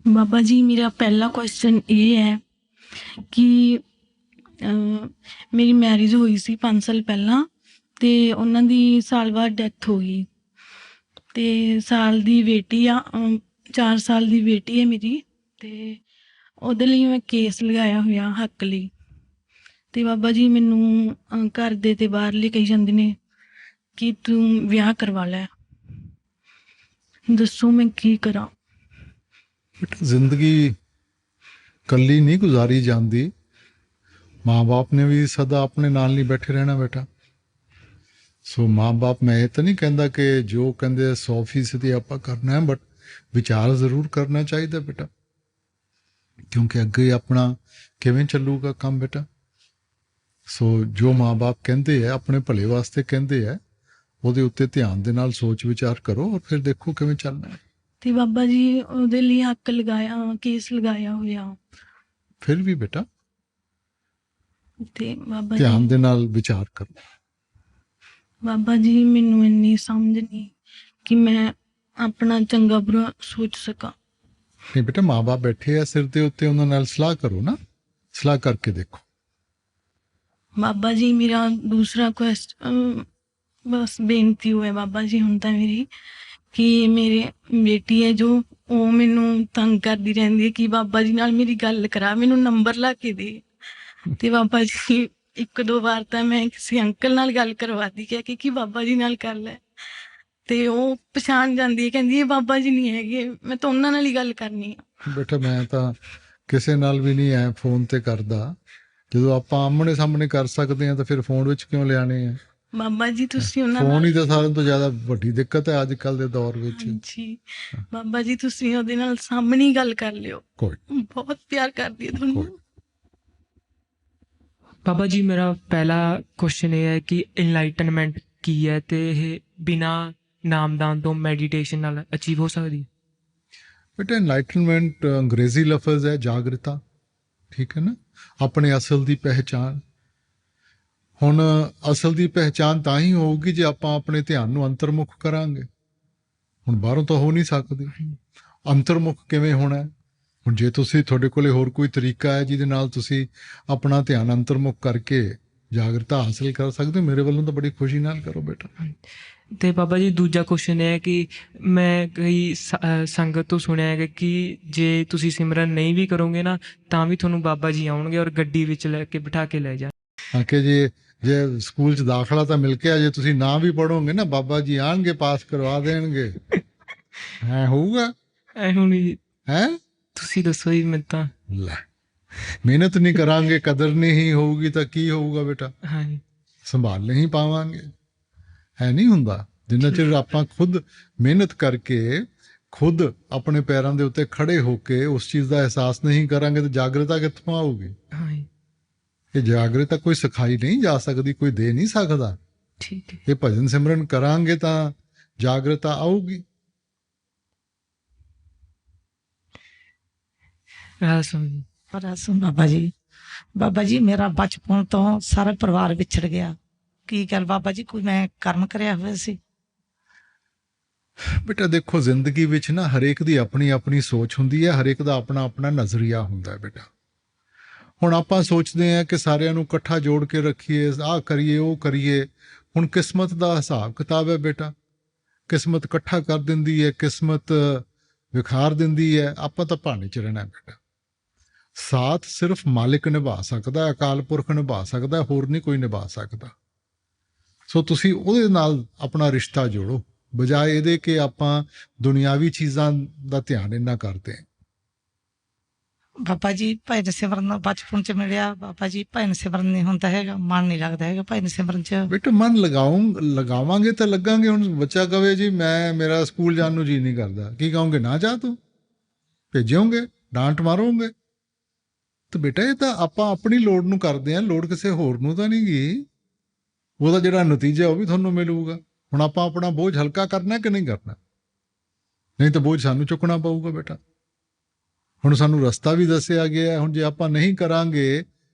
ਬਾਬਾ ਜੀ, ਮੇਰਾ ਪਹਿਲਾ ਕੁਐਸਚਨ ਇਹ ਹੈ ਕਿ ਮੇਰੀ ਮੈਰਿਜ ਹੋਈ ਸੀ 5 ਸਾਲ ਪਹਿਲਾਂ ਅਤੇ ਉਹਨਾਂ ਦੀ ਸਾਲ ਬਾਅਦ ਡੈਥ ਹੋ ਗਈ ਅਤੇ ਸਾਲ ਦੀ ਬੇਟੀ ਆ 4 ਸਾਲ ਦੀ ਬੇਟੀ ਹੈ ਮੇਰੀ। ਅਤੇ ਉਹਦੇ ਲਈ ਮੈਂ ਕੇਸ ਲਗਾਇਆ ਹੋਇਆ ਹੱਕ ਲਈ। ਅਤੇ ਬਾਬਾ ਜੀ ਮੈਨੂੰ ਘਰ ਦੇ ਅਤੇ ਬਾਹਰਲੇ ਕਹੀ ਜਾਂਦੇ ਨੇ ਕਿ ਤੂੰ ਵਿਆਹ ਕਰਵਾ ਲੈ। ਦੱਸੋ ਮੈਂ ਕੀ ਕਰਾਂ। ਜ਼ਿੰਦਗੀ ਕੱਲੀ ਨਹੀਂ ਗੁਜ਼ਾਰੀ ਜਾਂਦੀ। ਮਾਂ-ਬਾਪ ਨੇ ਵੀ ਸਦਾ ਆਪਣੇ ਨਾਲ ਨਹੀਂ ਬੈਠੇ ਰਹਿਣਾ ਬੇਟਾ। ਸੋ ਮਾਂ-ਬਾਪ, ਮੈਂ ਇਹ ਤਾਂ ਨਹੀਂ ਕਹਿੰਦਾ ਕਿ ਜੋ ਕਹਿੰਦੇ 100% ਆਪਾਂ ਕਰਨਾ ਹੈ, ਬਟ ਵਿਚਾਰ ਜ਼ਰੂਰ ਕਰਨਾ ਚਾਹੀਦਾ ਬੇਟਾ, ਕਿਉਂਕਿ ਅੱਗੇ ਆਪਣਾ ਕਿਵੇਂ ਚੱਲੂਗਾ ਕੰਮ ਬੇਟਾ। ਸੋ ਜੋ ਮਾਂ-ਬਾਪ ਕਹਿੰਦੇ ਆ ਆਪਣੇ ਭਲੇ ਵਾਸਤੇ ਕਹਿੰਦੇ ਆ, ਉਹਦੇ ਉੱਤੇ ਧਿਆਨ ਦੇ ਨਾਲ ਸੋਚ ਵਿਚਾਰ ਕਰੋ ਔਰ ਫਿਰ ਦੇਖੋ ਕਿਵੇਂ ਚੱਲਣਾ ਹੈ। ਤੇ ਬਾਬਾ ਜੀ ਉਹਦੇ ਲਈ ਹੱਕ ਲਗਾਇਆ, ਕੇਸ ਲਗਾਇਆ ਹੋਇਆ। ਫਿਰ ਵੀ ਬੇਟਾ ਤੇ ਬਾਬਾ ਧਿਆਨ ਜੀ ਦੇ ਨਾਲ ਵਿਚਾਰ ਕਰੋ। ਬਾਬਾ ਜੀ ਮੈਨੂੰ ਇੰਨੀ ਸਮਝ ਨਹੀਂ ਕਿ ਮੈਂ ਆਪਣਾ ਚੰਗਾ ਬੁਰਾ ਸੋਚ ਸਕਾਂ। ਨਹੀਂ ਬੇਟਾ, ਮਾਂ-ਬਾਪ ਬੈਠੇ ਆ ਸਿਰ ਦੇ ਉੱਤੇ, ਉਹਨਾਂ ਨਾਲ ਸਲਾਹ ਕਰੋ ਨਾ, ਸਲਾਹ ਕਰਕੇ ਦੇਖੋ। ਬਾਬਾ ਜੀ ਮੇਰਾ ਦੂਸਰਾ ਬਸ ਬੇਨਤੀ ਹੋਇਆ ਬਾਬਾ ਜੀ ਹੁਣ ਤਾਂ ਮੇਰੀ, ਕਿ ਮੇਰੇ ਬੇਟੀ ਹੈ ਜੋ ਉਹ ਮੈਨੂੰ ਤੰਗ ਕਰਦੀ ਰਹਿੰਦੀ ਹੈ ਕਿ ਬਾਬਾ ਜੀ ਨਾਲ ਮੇਰੀ ਗੱਲ ਕਰਾ, ਮੈਨੂੰ ਨੰਬਰ ਲਾ ਕੇ ਦੇ। ਤੇ ਬਾਬਾ ਜੀ 1-2 ਵਾਰ ਤਾਂ ਮੈਂ ਕਿਸੇ ਅੰਕਲ ਨਾਲ ਗੱਲ ਕਰਵਾਤੀ ਕਿ ਬਾਬਾ ਜੀ ਨਾਲ ਕਰ ਲੈ, ਤੇ ਉਹ ਪਛਾਣ ਜਾਂਦੀ ਹੈ, ਕਹਿੰਦੀ ਇਹ ਬਾਬਾ ਜੀ ਨਹੀਂ ਹੈਗੇ, ਮੈਂ ਤਾਂ ਉਹਨਾਂ ਨਾਲ ਹੀ ਗੱਲ ਕਰਨੀ ਆ। ਬੇਟਾ ਮੈਂ ਤਾਂ ਕਿਸੇ ਨਾਲ ਵੀ ਨਹੀਂ ਐ ਫੋਨ ਤੇ ਕਰਦਾ। ਜਦੋਂ ਆਪਾਂ ਆਮਣੇ ਸਾਹਮਣੇ ਕਰ ਸਕਦੇ ਹਾਂ ਤਾਂ ਫਿਰ ਫੋਨ ਵਿੱਚ ਕਿਉਂ ਲਿਆਣੇ ਆ। ਬਾਬਾ ਜੀ ਤੁਸੀਂ ਉਹਨਾਂ ਫੋਨ ਨਾਲ ਹੀ ਤਾਂ ਸਾਰਿਆਂ ਤੋਂ ਜ਼ਿਆਦਾ ਵੱਡੀ ਦਿੱਕਤ ਹੈ ਅੱਜ ਕੱਲ ਦੇ ਦੌਰ ਵਿੱਚ। ਹਾਂਜੀ ਬਾਬਾ ਜੀ ਤੁਸੀਂ ਉਹਦੇ ਨਾਲ ਸਾਹਮਣੇ ਹੀ ਗੱਲ ਕਰ ਲਿਓ, ਕੋਈ ਬਹੁਤ ਪਿਆਰ ਕਰਦੀ ਹੈ ਤੁਹਾਨੂੰ। ਬਾਬਾ ਜੀ ਮੇਰਾ ਪਹਿਲਾ ਕੁਐਸਚਨ ਇਹ ਹੈ ਕਿ ਇਨਲਾਈਟਨਮੈਂਟ ਕੀ ਹੈ ਅਤੇ ਇਹ ਬਿਨਾਂ ਨਾਮਦਾਨ ਤੋਂ ਮੈਡੀਟੇਸ਼ਨ ਨਾਲ ਅਚੀਵ ਹੋ ਸਕਦੀ ਹੈ? ਬੇਟਾ ਇਨਲਾਈਟਨਮੈਂਟ ਅੰਗਰੇਜ਼ੀ ਲਫ਼ਜ਼ ਹੈ ਜਾਗਰਤਾ, ਠੀਕ ਹੈ ਨਾ, ਆਪਣੇ ਅਸਲ ਦੀ ਪਹਿਚਾਣ। ਹੁਣ ਅਸਲ ਦੀ ਪਹਿਚਾਣ ਤਾਂ ਹੀ ਹੋਊਗੀ ਜੇ ਆਪਾਂ ਆਪਣੇ ਧਿਆਨ ਨੂੰ ਅੰਤਰਮੁਖ ਕਰਾਂਗੇ। ਹੁਣ ਬਾਹਰੋਂ ਤਾਂ ਹੋ ਨਹੀਂ ਸਕਦੀ। ਅੰਤਰਮੁਖ ਕਿਵੇਂ ਹੋਣਾ? ਹੁਣ ਜੇ ਤੁਹਾਡੇ ਕੋਲੇ ਹੋਰ ਕੋਈ ਤਰੀਕਾ ਹੈ ਜਿਹਦੇ ਨਾਲ ਤੁਸੀਂ ਆਪਣਾ ਧਿਆਨ ਅੰਤਰਮੁਖ ਕਰਕੇ ਜਾਗਰਤਾ ਹਾਸਲ ਕਰ ਸਕਦੇ ਹੋ, ਮੇਰੇ ਵੱਲੋਂ ਤਾਂ ਬੜੀ ਖੁਸ਼ੀ ਨਾਲ ਕਰੋ ਬੇਟਾ। ਅਤੇ ਬਾਬਾ ਜੀ ਦੂਜਾ ਕੁਐਸਚਨ ਇਹ ਹੈ ਕਿ ਮੈਂ ਕਈ ਸੰਗਤ ਤੋਂ ਸੁਣਿਆ ਹੈ ਕਿ ਜੇ ਤੁਸੀਂ ਸਿਮਰਨ ਨਹੀਂ ਵੀ ਕਰੋਗੇ ਨਾ ਤਾਂ ਵੀ ਤੁਹਾਨੂੰ ਬਾਬਾ ਜੀ ਆਉਣਗੇ ਔਰ ਗੱਡੀ ਵਿੱਚ ਲੈ ਕੇ ਬਿਠਾ ਕੇ ਲੈ ਜਾ ਕਿ ਜੇ ਸਕੂਲ 'ਚ ਦਾਖਲਾ ਤਾਂ ਮਿਲ ਕੇ ਆ, ਜੇ ਤੁਸੀਂ ਨਾ ਵੀ ਪੜੋਗੇ ਨਾ ਬਾਬਾ ਜੀ ਆਣਗੇ, ਪਾਸ ਕਰਵਾ ਦੇਣਗੇ। ਹੈ ਹੋਊਗਾ? ਐ ਹੁਣ ਹੈ ਤੁਸੀਂ ਦੱਸੋ ਜੀ। ਮੈਨੂੰ ਤਾਂ ਲੈ, ਮਿਹਨਤ ਨਹੀਂ ਕਰਾਂਗੇ, ਕਦਰ ਨਹੀਂ ਹੋਊਗੀ ਤਾਂ ਕੀ ਹੋਊਗਾ ਬੇਟਾ? ਹਾਂਜੀ ਸੰਭਾਲ ਨਹੀਂ ਪਾਵਾਂਗੇ। ਹੈ ਨਹੀਂ ਹੁੰਦਾ। ਜਿੰਨਾ ਚਿਰ ਆਪਾਂ ਖੁਦ ਮਿਹਨਤ ਕਰਕੇ ਖੁਦ ਆਪਣੇ ਪੈਰਾਂ ਦੇ ਉੱਤੇ ਖੜੇ ਹੋ ਕੇ ਉਸ ਚੀਜ਼ ਦਾ ਅਹਿਸਾਸ ਨਹੀਂ ਕਰਾਂਗੇ ਤਾਂ ਜਾਗਰਤਾ ਕਿੱਥੋਂ ਆਊਗੀ? ਹਾਂਜੀ ਇਹ ਜਾਗਰਤਾ ਕੋਈ ਸਿਖਾਈ ਨਹੀਂ ਜਾ ਸਕਦੀ, ਕੋਈ ਦੇ ਨਹੀਂ ਸਕਦਾ। ਠੀਕ ਹੈ। ਇਹ ਭਜਨ ਸਿਮਰਨ ਕਰਾਂਗੇ ਤਾਂ ਜਾਗਰਤਾ ਆਊਗੀ। ਰਸਮ ਬਾਬਾ ਜੀ ਮੇਰਾ ਬਚਪਨ ਤੋਂ ਸਾਰਾ ਪਰਿਵਾਰ ਵਿਛੜ ਗਿਆ। ਕੀ ਗੱਲ ਬਾਬਾ ਜੀ, ਕੋਈ ਮੈਂ ਕਰਮ ਕਰਿਆ ਹੋਇਆ ਸੀ? ਬੇਟਾ ਦੇਖੋ, ਜ਼ਿੰਦਗੀ ਵਿੱਚ ਨਾ ਹਰੇਕ ਦੀ ਆਪਣੀ ਆਪਣੀ ਸੋਚ ਹੁੰਦੀ ਹੈ, ਹਰੇਕ ਦਾ ਆਪਣਾ ਆਪਣਾ ਨਜ਼ਰੀਆ ਹੁੰਦਾ ਹੈ ਬੇਟਾ। ਹੁਣ ਆਪਾਂ ਸੋਚਦੇ ਹਾਂ ਕਿ ਸਾਰਿਆਂ ਨੂੰ ਇਕੱਠਾ ਜੋੜ ਕੇ ਰੱਖੀਏ, ਆਹ ਕਰੀਏ ਉਹ ਕਰੀਏ। ਹੁਣ ਕਿਸਮਤ ਦਾ ਹਿਸਾਬ ਕਿਤਾਬ ਹੈ ਬੇਟਾ। ਕਿਸਮਤ ਇਕੱਠਾ ਕਰ ਦਿੰਦੀ ਹੈ, ਕਿਸਮਤ ਵਿਖਾਰ ਦਿੰਦੀ ਹੈ। ਆਪਾਂ ਤਾਂ ਭਾਣੇ 'ਚ ਰਹਿਣਾ ਬੇਟਾ। ਸਾਥ ਸਿਰਫ ਮਾਲਿਕ ਨਿਭਾ ਸਕਦਾ, ਅਕਾਲ ਪੁਰਖ ਨਿਭਾ ਸਕਦਾ, ਹੋਰ ਨਹੀਂ ਕੋਈ ਨਿਭਾ ਸਕਦਾ। ਸੋ ਤੁਸੀਂ ਉਹਦੇ ਨਾਲ ਆਪਣਾ ਰਿਸ਼ਤਾ ਜੋੜੋ, ਬਜਾਏ ਇਹਦੇ ਕਿ ਆਪਾਂ ਦੁਨਿਆਵੀ ਚੀਜ਼ਾਂ ਦਾ ਧਿਆਨ ਇੰਨਾ ਕਰਦੇ ਹਾਂ। ਬਾਬਾ ਜੀ ਭਜਨ ਸਿਮਰਨ ਬਚਪਨ ਚ ਮਿਲਿਆ। ਬਾਬਾ ਜੀ ਭਜਨ ਸਿਮਰਨ ਨਹੀਂ ਹੁੰਦਾ ਹੈਗਾ, ਮਨ ਨਹੀਂ ਲੱਗਦਾ ਹੈਗਾ ਭਜਨ ਸਿਮਰਨ ਚ। ਬੇਟਾ ਮਨ ਲਗਾਵਾਂਗੇ ਤਾਂ ਲੱਗਾਂਗੇ। ਹੁਣ ਬੱਚਾ ਕਵੇ ਜੀ ਮੇਰਾ ਸਕੂਲ ਜਾਣ ਨੂੰ ਜੀ ਨਹੀਂ ਕਰਦਾ, ਕੀ ਕਹੋਗੇ? ਨਾ ਜਾ, ਤੂੰ ਭੇਜੋਗੇ, ਡਾਂਟ ਮਾਰੋਗੇ? ਤਾਂ ਬੇਟਾ ਇਹ ਤਾਂ ਆਪਾਂ ਆਪਣੀ ਲੋੜ ਨੂੰ ਕਰਦੇ ਹਾਂ, ਲੋੜ ਕਿਸੇ ਹੋਰ ਨੂੰ ਤਾਂ ਨਹੀਂ ਗਈ। ਉਹਦਾ ਜਿਹੜਾ ਨਤੀਜਾ ਉਹ ਵੀ ਤੁਹਾਨੂੰ ਮਿਲੂਗਾ। ਹੁਣ ਆਪਾਂ ਆਪਣਾ ਬੋਝ ਹਲਕਾ ਕਰਨਾ ਕਿ ਨਹੀਂ ਕਰਨਾ? ਨਹੀਂ ਤਾਂ ਬੋਝ ਸਾਨੂੰ ਚੁੱਕਣਾ ਪਊਗਾ ਬੇਟਾ। ਹੁਣ ਸਾਨੂੰ ਰਸਤਾ ਵੀ ਦੱਸਿਆ ਗਿਆ, ਹੁਣ ਜੇ ਆਪਾਂ ਨਹੀਂ ਕਰਾਂਗੇ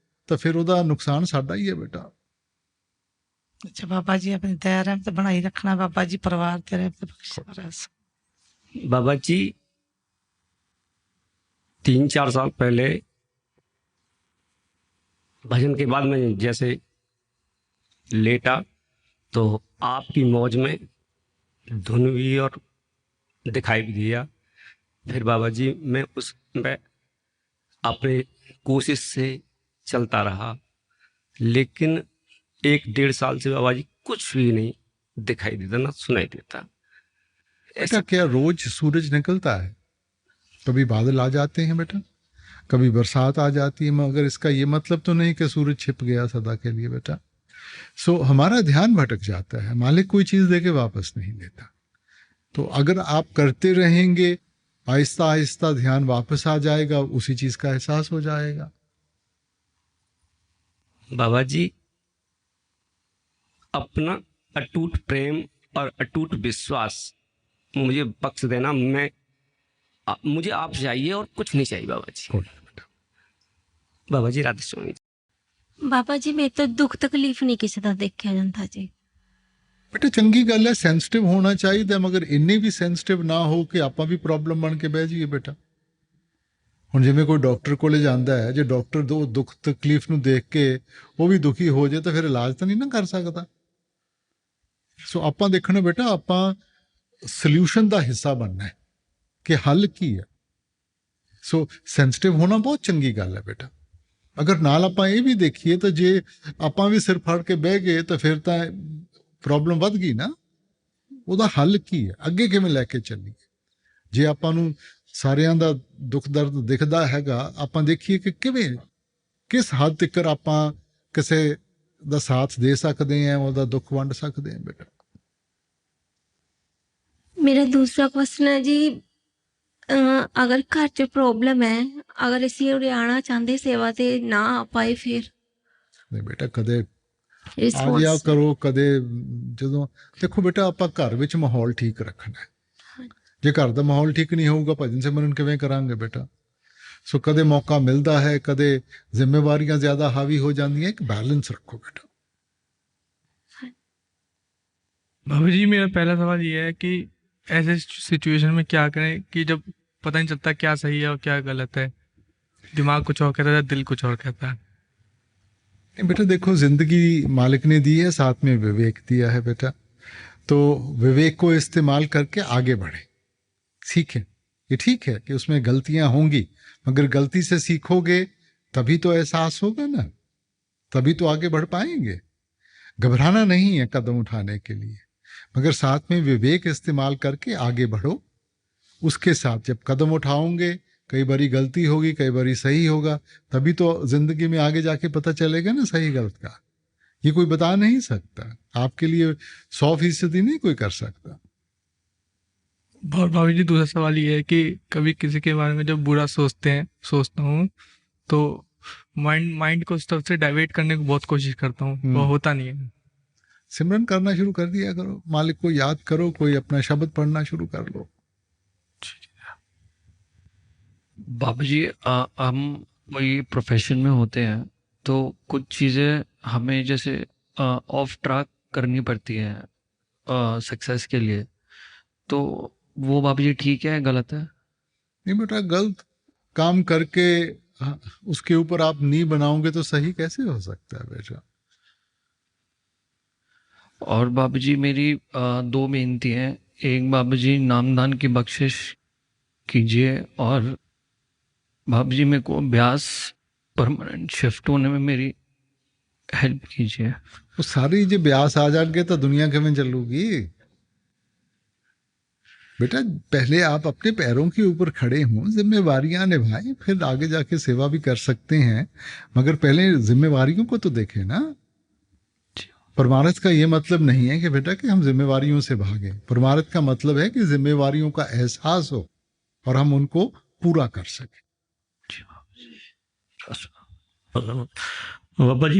ਤਾਂ ਫਿਰ ਉਹਦਾ ਨੁਕਸਾਨ ਸਾਡਾ ਹੀ ਹੈ ਬੇਟਾ। ਅੱਛਾ ਬਾਬਾ ਜੀ, ਆਪਣੀ ਦਇਆ ਰਹਿਮਤ ਬਣਾਈ ਰੱਖਣਾ ਬਾਬਾ ਜੀ, ਪਰਿਵਾਰ ਤੇ ਰਹਿਮਤ ਬਖਸ਼ਣਾ। ਬਾਬਾ ਜੀ 3-4 साल पहले भजन के बाद मैं जैसे लेटा तो आपकी मौज में धुन भी और दिखाई भी दिया। फिर बाबा जी मैं उसमें अपने कोशिश से चलता रहा, लेकिन 1-1.5 साल से बाबा जी कुछ भी नहीं दिखाई देता, ना सुनाई देता। बेटा ऐसा क्या रोज सूरज निकलता है? कभी बादल आ जाते हैं बेटा, कभी बरसात आ जाती है, मगर इसका ये मतलब तो नहीं कि सूरज छिप गया सदा के लिए बेटा। सो हमारा ध्यान भटक जाता है, मालिक कोई चीज देके वापस नहीं देता। तो अगर आप करते रहेंगे, आहिस्ता आहिस्ता ध्यान वापस आ जाएगा, उसी चीज का एहसास हो जाएगा। बाबा जी अपना अटूट प्रेम और अटूट विश्वास मुझे बख्श देना। मुझे आप चाहिए और कुछ नहीं चाहिए बाबा जी। बाबा जी राधे स्वामी। ਬਾਬਾ ਜੀ ਮੇਰੇ ਤੋਂ ਦੁੱਖ ਤਕਲੀਫ ਨਹੀਂ ਕਿਸੇ ਦਾ ਦੇਖਿਆ ਜਾਂਦਾ ਜੀ। बेटा चंगी गल है, सेंसिटिव होना चाहिए, मगर इन्नी भी सेंसिटिव ना हो कि आप भी प्रॉब्लम बन के बह जाइए बेटा। ਹੁਣ ਜਿਵੇਂ ਕੋਈ ਡਾਕਟਰ ਕੋਲੇ ਜਾਂਦਾ ਹੈ, ਜੇ ਡਾਕਟਰ ਦੋ ਦੁੱਖ ਤਕਲੀਫ ਨੂੰ ਦੇਖ ਕੇ ਉਹ ਵੀ ਦੁਖੀ ਹੋ ਜਾਏ ਤਾਂ ਫਿਰ ਇਲਾਜ ਤਾਂ ਨਹੀਂ ਨਾ ਕਰ ਸਕਦਾ। ਸੋ ਆਪਾਂ ਦੇਖਣਾ ਬੇਟਾ, ਆਪਾਂ ਸੋਲੂਸ਼ਨ ਦਾ ਹਿੱਸਾ ਬਣਨਾ ਹੈ ਕਿ ਹੱਲ ਕੀ ਹੈ। ਸੋ ਸੈਂਸਿਟਿਵ ਹੋਣਾ ਬਹੁਤ ਚੰਗੀ ਗੱਲ ਹੈ ਬੇਟਾ। ਅਗਰ ਨਾਲ ਆਪਾਂ ਇਹ ਵੀ ਦੇਖੀਏ ਤਾਂ ਜੇ ਆਪਾਂ ਵੀ ਸਿਰ ਫੜ ਕੇ ਬਹਿ ਗਏ ਤਾਂ ਫਿਰ ਤਾਂ ਪ੍ਰੋਬਲਮ ਵੱਧ ਗਈ ਨਾ। ਉਹਦਾ ਹੱਲ ਕੀ ਹੈ, ਅੱਗੇ ਕਿਵੇਂ ਲੈ ਕੇ ਚੱਲੀਏ। ਜੇ ਆਪਾਂ ਨੂੰ ਸਾਰਿਆਂ ਦਾ ਦੁੱਖ ਦਰਦ ਦਿਖਦਾ ਹੈਗਾ, ਆਪਾਂ ਦੇਖੀਏ ਕਿ ਕਿਵੇਂ, ਕਿਸ ਹੱਦ ਤੱਕ ਆਪਾਂ ਕਿਸੇ ਦਾ ਸਾਥ ਦੇ ਸਕਦੇ ਹਾਂ, ਉਹਦਾ ਦੁੱਖ ਵੰਡ ਸਕਦੇ ਹਾਂ ਬੇਟਾ। ਮੇਰਾ ਦੂਸਰਾ ਕੁਐਸਚਨ ਹੈ ਜੀ, ਅਗਰ ਘਰ 'ਚ ਪ੍ਰੋਬਲਮ ਹੈ, ਅਗਰ ਅਸੀਂ ਉਰੇ ਆਉਣਾ ਚਾਹੁੰਦੇ ਸੇਵਾ ਤੇ ਨਾ ਆ ਪਾਏ ਫਿਰ ਨਹੀਂ ਬੇਟਾ, ਕਦੇ ਆ ਜਿਆ ਰਿਸਪੌਂਸ ਕਰੋ, ਕਦੇ ਜਦੋਂ ਦੇਖੋ ਬੇਟਾ, ਆਪਾਂ ਘਰ ਵਿੱਚ ਮਾਹੌਲ ਠੀਕ ਰੱਖਣਾ ਹੈ। ਜੇ ਘਰ ਦਾ ਮਾਹੌਲ ਠੀਕ ਨਹੀਂ ਹੋਊਗਾ, ਭਜਨ ਸਿਮਰਨ ਕਿਵੇਂ ਕਰਾਂਗੇ ਬੇਟਾ। ਸੋ ਕਦੇ ਮੌਕਾ ਮਿਲਦਾ ਹੈ, ਕਦੇ ਜ਼ਿੰਮੇਵਾਰੀਆਂ ਜ਼ਿਆਦਾ ਹਾਵੀ ਹੋ ਜਾਂਦੀਆਂ, ਇੱਕ बैलेंस रखो बेटा। बाबा जी मेरा पहला सवाल ये है कि ऐसे सिचुएशन में क्या करें कि जब पता नहीं चलता क्या सही है और क्या गलत है, दिमाग कुछ और कहता है, दिल कुछ और कहता है। नहीं बेटा देखो, जिंदगी मालिक ने दी है, साथ में विवेक दिया है बेटा। तो विवेक को इस्तेमाल करके आगे बढ़े, सीखें। ये ठीक है कि उसमें गलतियां होंगी, मगर गलती से सीखोगे तभी तो एहसास होगा ना, तभी तो आगे बढ़ पाएंगे। घबराना नहीं है कदम उठाने के लिए, मगर साथ में विवेक इस्तेमाल करके आगे बढ़ो। उसके साथ जब कदम उठाओगे, कई बारी गलती होगी, कई बारी सही होगा, तभी तो जिंदगी में आगे जाके पता चलेगा ना सही गलत का। ये कोई बता नहीं सकता, आपके लिए 100% नहीं कोई कर सकता। और बाबा जी दूसरा सवाल ये है कि कभी किसी के बारे में जब बुरा सोचता हूँ तो माइंड को उस तरफ से डाइवर्ट करने की बहुत कोशिश करता हूँ, वो होता नहीं है। सिमरन करना शुरू कर दिया करो, मालिक को याद करो, कोई अपना शब्द पढ़ना शुरू कर लो। बाबा जी हम वही प्रोफेशन में होते हैं तो कुछ चीज़ें हमें जैसे ऑफ ट्रैक करनी पड़ती है सक्सेस के लिए, तो वो बाबा जी ठीक है गलत है? नहीं बेटा, गलत काम करके उसके ऊपर आप नहीं बनाओगे तो सही कैसे हो सकता है बेटा। और बाबा जी मेरी 2 बेनती हैं। एक बाबा जी नामदान की बख्शिश कीजिए, और बाबा जी मेरे को अभ्यास परमानेंट शिफ्ट होने में मेरी हेल्प कीजिए। वो सारी जो ब्यास आ जाएंगे तो दुनिया किमें चलूगी बेटा। पहले आप अपने पैरों के ऊपर खड़े हों, जिम्मेवारियां निभाएं, फिर आगे जाके सेवा भी कर सकते हैं, मगर पहले जिम्मेवारियों को तो देखें ना। परमार्थ का ये मतलब नहीं है कि बेटा कि हम जिम्मेवारियों से भागें। परमार्थ का मतलब है कि जिम्मेवारियों का एहसास हो और हम उनको पूरा कर सकें। ਬਾਬਾ ਜੀ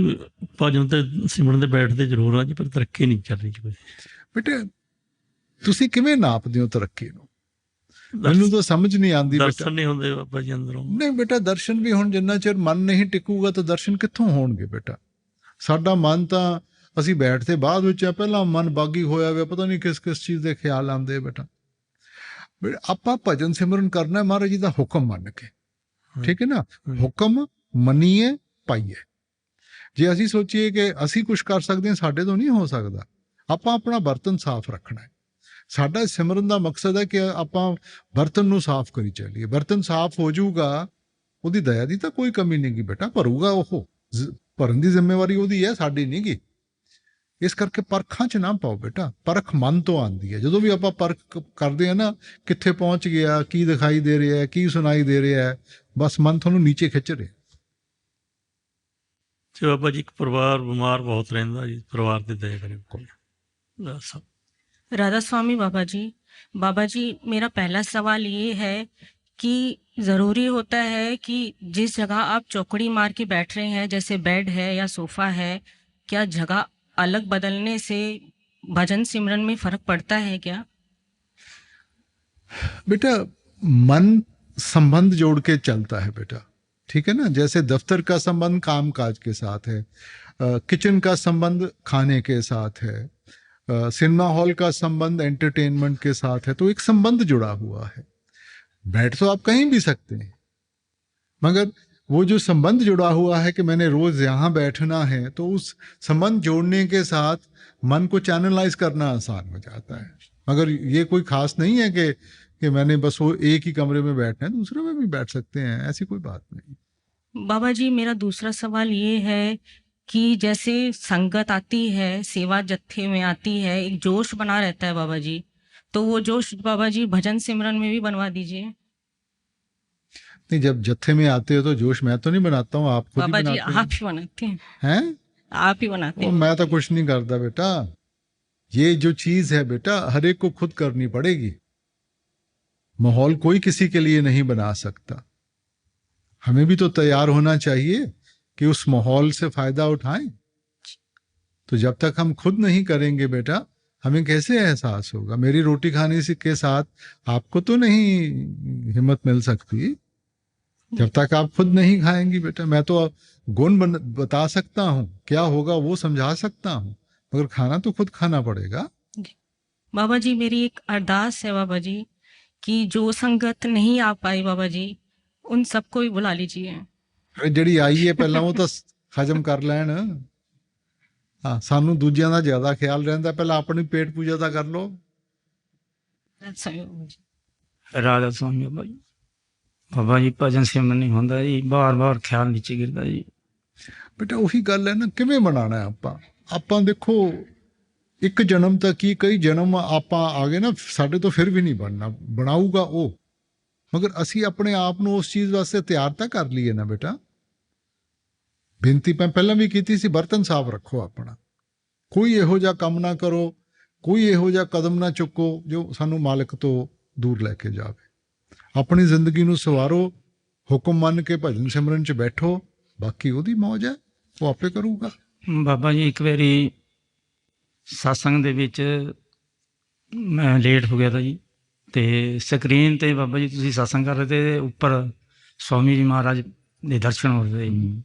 ਭਜਨ ਤੇ ਸਿਮਰਨ ਦੇ ਬੈਠਦੇ ਜ਼ਰੂਰ ਆ ਜੀ, ਪਰ ਤਰੱਕੀ ਨਹੀਂ ਚੱਲ ਰਹੀ ਕੋਈ। बेटे ਤੁਸੀਂ ਕਿਵੇਂ ਨਾਪਦੇ ਹੋ ਤਰੱਕੀ ਨੂੰ? ਮੈਨੂੰ ਤਾਂ ਸਮਝ ਨਹੀਂ ਆਉਂਦੀ ਬੇਟਾ। ਦਰਸ਼ਨ ਨਹੀਂ ਹੁੰਦੇ ਬਾਬਾ ਜੀ ਅੰਦਰੋਂ। ਨਹੀਂ ਬੇਟਾ, ਦਰਸ਼ਨ ਵੀ ਹੁਣ ਜਿੰਨਾ ਚਿਰ ਮਨ ਨਹੀਂ ਟਿਕੂਗਾ ਤਾਂ ਦਰਸ਼ਨ ਕਿੱਥੋਂ ਹੋਣਗੇ ਬੇਟਾ। ਸਾਡਾ ਮਨ ਤਾਂ ਅਸੀਂ ਬੈਠਦੇ ਬਾਅਦ ਵਿੱਚ ਆ, ਪਹਿਲਾਂ ਮਨ ਬਾਗੀ ਹੋਇਆ ਹੋਇਆ, ਪਤਾ ਨਹੀਂ ਕਿਸ ਕਿਸ ਚੀਜ਼ ਦੇ ਖਿਆਲ ਆਉਂਦੇ ਬੇਟਾ। ਆਪਾਂ ਭਜਨ ਸਿਮਰਨ ਕਰਨਾ ਮਹਾਰਾਜ ਜੀ ਦਾ ਹੁਕਮ ਮੰਨ ਕੇ, ਠੀਕ ਹੈ ਨਾ। ਹੁਕਮ ਮੰਨੀਏ ਪਾਈਏ। ਜੇ ਅਸੀਂ ਸੋਚੀਏ ਕਿ ਅਸੀਂ ਕੁਝ ਕਰ ਸਕਦੇ ਹਾਂ, ਸਾਡੇ ਤੋਂ ਨਹੀਂ ਹੋ ਸਕਦਾ। ਆਪਾਂ ਆਪਣਾ ਬਰਤਨ ਸਾਫ਼ ਰੱਖਣਾ ਹੈ। ਸਾਡਾ ਸਿਮਰਨ ਦਾ ਮਕਸਦ ਹੈ ਕਿ ਆਪਾਂ ਬਰਤਨ ਨੂੰ ਸਾਫ਼ ਕਰੀ ਚੱਲੀਏ। ਬਰਤਨ ਸਾਫ਼ ਹੋ ਜਾਊਗਾ, ਉਹਦੀ ਦਇਆ ਦੀ ਤਾਂ ਕੋਈ ਕਮੀ ਨਹੀਂ ਗੀ ਬੇਟਾ, ਭਰੂਗਾ ਉਹ। ਭਰਨ ਦੀ ਜ਼ਿੰਮੇਵਾਰੀ ਉਹਦੀ ਹੈ, ਸਾਡੀ ਨਹੀਂ ਗੀ। ਇਸ ਕਰਕੇ ਪਰਖਾਂ 'ਚ ਨਾ ਪਾਓ ਬੇਟਾ। ਪਰਖ ਮਨ ਤੋਂ ਆਉਂਦੀ ਹੈ। ਜਦੋਂ ਵੀ ਆਪਾਂ ਪਰਖ ਕਰਦੇ ਹਾਂ ਨਾ, ਕਿੱਥੇ ਪਹੁੰਚ ਗਿਆ, ਕੀ ਦਿਖਾਈ ਦੇ ਰਿਹਾ ਹੈ, ਕੀ ਸੁਣਾਈ ਦੇ ਰਿਹਾ ਹੈ, ਬਸ ਮਨ ਤੁਹਾਨੂੰ ਨੀਚੇ ਖਿੱਚ ਰਿਹਾ। ਤੇ ਬਾਬਾ ਜੀ ਇੱਕ ਪਰਿਵਾਰ ਬਿਮਾਰ ਬਹੁਤ ਰਹਿੰਦਾ ਜੀ, ਪਰਿਵਾਰ ਦੀ ਦਇਆ ਕਰੇ ਕੋਈ। ਬਸ। राधा स्वामी बाबा जी मेरा पहला सवाल ये है कि ज़रूरी होता है कि जिस जगह आप चौकड़ी मार के बैठ रहे हैं, जैसे बेड है या सोफ़ा है, क्या जगह अलग बदलने से भजन सिमरन में फ़र्क पड़ता है क्या? बेटा मन संबंध जोड़ के चलता है बेटा, ठीक है ना। जैसे दफ्तर का संबंध काम काज के साथ है, किचन का संबंध खाने के साथ है, सिनेमा हॉल का संबंध एंटरटेनमेंट के साथ है, तो एक संबंध जुड़ा हुआ है। बैठ तो आप कहीं भी सकते हैं, मगर वो जो संबंध जुड़ा हुआ है कि मैंने रोज यहाँ बैठना है, तो उस संबंध जोड़ने के साथ मन को चैनलाइज करना आसान हो जाता है। मगर ये कोई खास नहीं है कि मैंने बस वो एक ही कमरे में बैठना है, दूसरे में भी बैठ सकते हैं, ऐसी कोई बात नहीं। बाबा जी मेरा दूसरा सवाल ये है कि जैसे संगत आती है, सेवा जत्थे में आती है, एक जोश बना रहता है बाबा जी, तो वो जोश बाबा जी भजन सिमरन में भी बनवा दीजिए। नहीं, जब जत्थे में आते हो तो जोश मैं तो नहीं बनाता हूँ, आप खुद ही बाबा जी बनाते आप ही बनाते हैं, हैं। आप ही बनाते हैं। मैं तो कुछ नहीं करता बेटा। ये जो चीज है बेटा, हर एक को खुद करनी पड़ेगी। माहौल कोई किसी के लिए नहीं बना सकता। हमें भी तो तैयार होना चाहिए कि उस माहौल से फायदा उठाएं। तो जब तक हम खुद नहीं करेंगे बेटा, हमें कैसे एहसास होगा। मेरी रोटी खाने से के साथ आपको तो नहीं हिम्मत मिल सकती जब तक आप खुद नहीं खाएंगी बेटा। मैं तो गुण बता सकता हूँ, क्या होगा वो समझा सकता हूँ, मगर खाना तो खुद खाना पड़ेगा। बाबा जी मेरी एक अरदास है बाबा जी कि जो संगत नहीं आ पाई बाबा जी, उन सबको भी बुला लीजिए। ਜਿਹੜੀ ਆਈ ਹੈ ਪਹਿਲਾਂ ਉਹ ਤਾਂ ਹਜਮ ਕਰ ਲੈਣ। ਹਾਂ, ਸਾਨੂੰ ਦੂਜਿਆਂ ਦਾ ਜ਼ਿਆਦਾ ਖਿਆਲ ਰਹਿੰਦਾ, ਪਹਿਲਾਂ ਆਪਣੀ ਪੇਟ ਪੂਜਾ ਤਾਂ ਕਰ ਲਓ। ਰਾਧਾ स्वामी बाबा जी भजन सिमरन नहीं ਹੁੰਦਾ ਜੀ, ਬਾਰ-ਬਾਰ ਖਿਆਲ ਨੀਚੇ ਗਿਰਦਾ ਜੀ। ਬੇਟਾ ਉਹੀ ਗੱਲ ਹੈ ਨਾ, ਕਿਵੇਂ ਬਣਾਉਣਾ ਹੈ ਆਪਾਂ ਦੇਖੋ ਇੱਕ ਜਨਮ ਤੱਕ ਕੀ, ਕਈ ਜਨਮ ਆਪਾਂ ਆ ਗਏ ਨਾ, ਸਾਡੇ ਤੋਂ ਫਿਰ ਵੀ ਨਹੀਂ ਬਣਨਾ, ਬਣਾਊਗਾ ਉਹ। ਮਗਰ ਅਸੀਂ ਆਪਣੇ ਆਪ ਨੂੰ ਉਸ ਚੀਜ਼ ਵਾਸਤੇ ਤਿਆਰ ਤਾਂ ਕਰ ਲਈਏ ਨਾ ਬੇਟਾ। ਬੇਨਤੀ ਮੈਂ ਪਹਿਲਾਂ ਵੀ ਕੀਤੀ ਸੀ, ਬਰਤਨ ਸਾਫ਼ ਰੱਖੋ ਆਪਣਾ। ਕੋਈ ਇਹੋ ਜਿਹਾ ਕੰਮ ਨਾ ਕਰੋ, ਕੋਈ ਇਹੋ ਜਿਹਾ ਕਦਮ ਨਾ ਚੁੱਕੋ ਜੋ ਸਾਨੂੰ ਮਾਲਕ ਤੋਂ ਦੂਰ ਲੈ ਕੇ ਜਾਵੇ। ਆਪਣੀ ਜ਼ਿੰਦਗੀ ਨੂੰ ਸਵਾਰੋ, ਹੁਕਮ ਮੰਨ ਕੇ ਭਜਨ ਸਿਮਰਨ 'ਚ ਬੈਠੋ, ਬਾਕੀ ਉਹਦੀ ਮੌਜ ਹੈ, ਉਹ ਆਪੇ ਕਰੂਗਾ। ਬਾਬਾ ਜੀ ਇੱਕ ਵਾਰੀ ਸਤਸੰਗ ਦੇ ਵਿੱਚ ਮੈਂ ਲੇਟ ਹੋ ਗਿਆ ਤਾ ਜੀ, ਤੇ ਸਕਰੀਨ ਤੇ ਬਾਬਾ ਜੀ ਤੁਸੀਂ ਸਤਸੰਗ ਕਰ ਰਹੇ ਤੇ ਉੱਪਰ ਸਵਾਮੀ ਜੀ ਮਹਾਰਾਜ ਦੇ ਦਰਸ਼ਨ ਹੋ ਰਹੇ ਜੀ,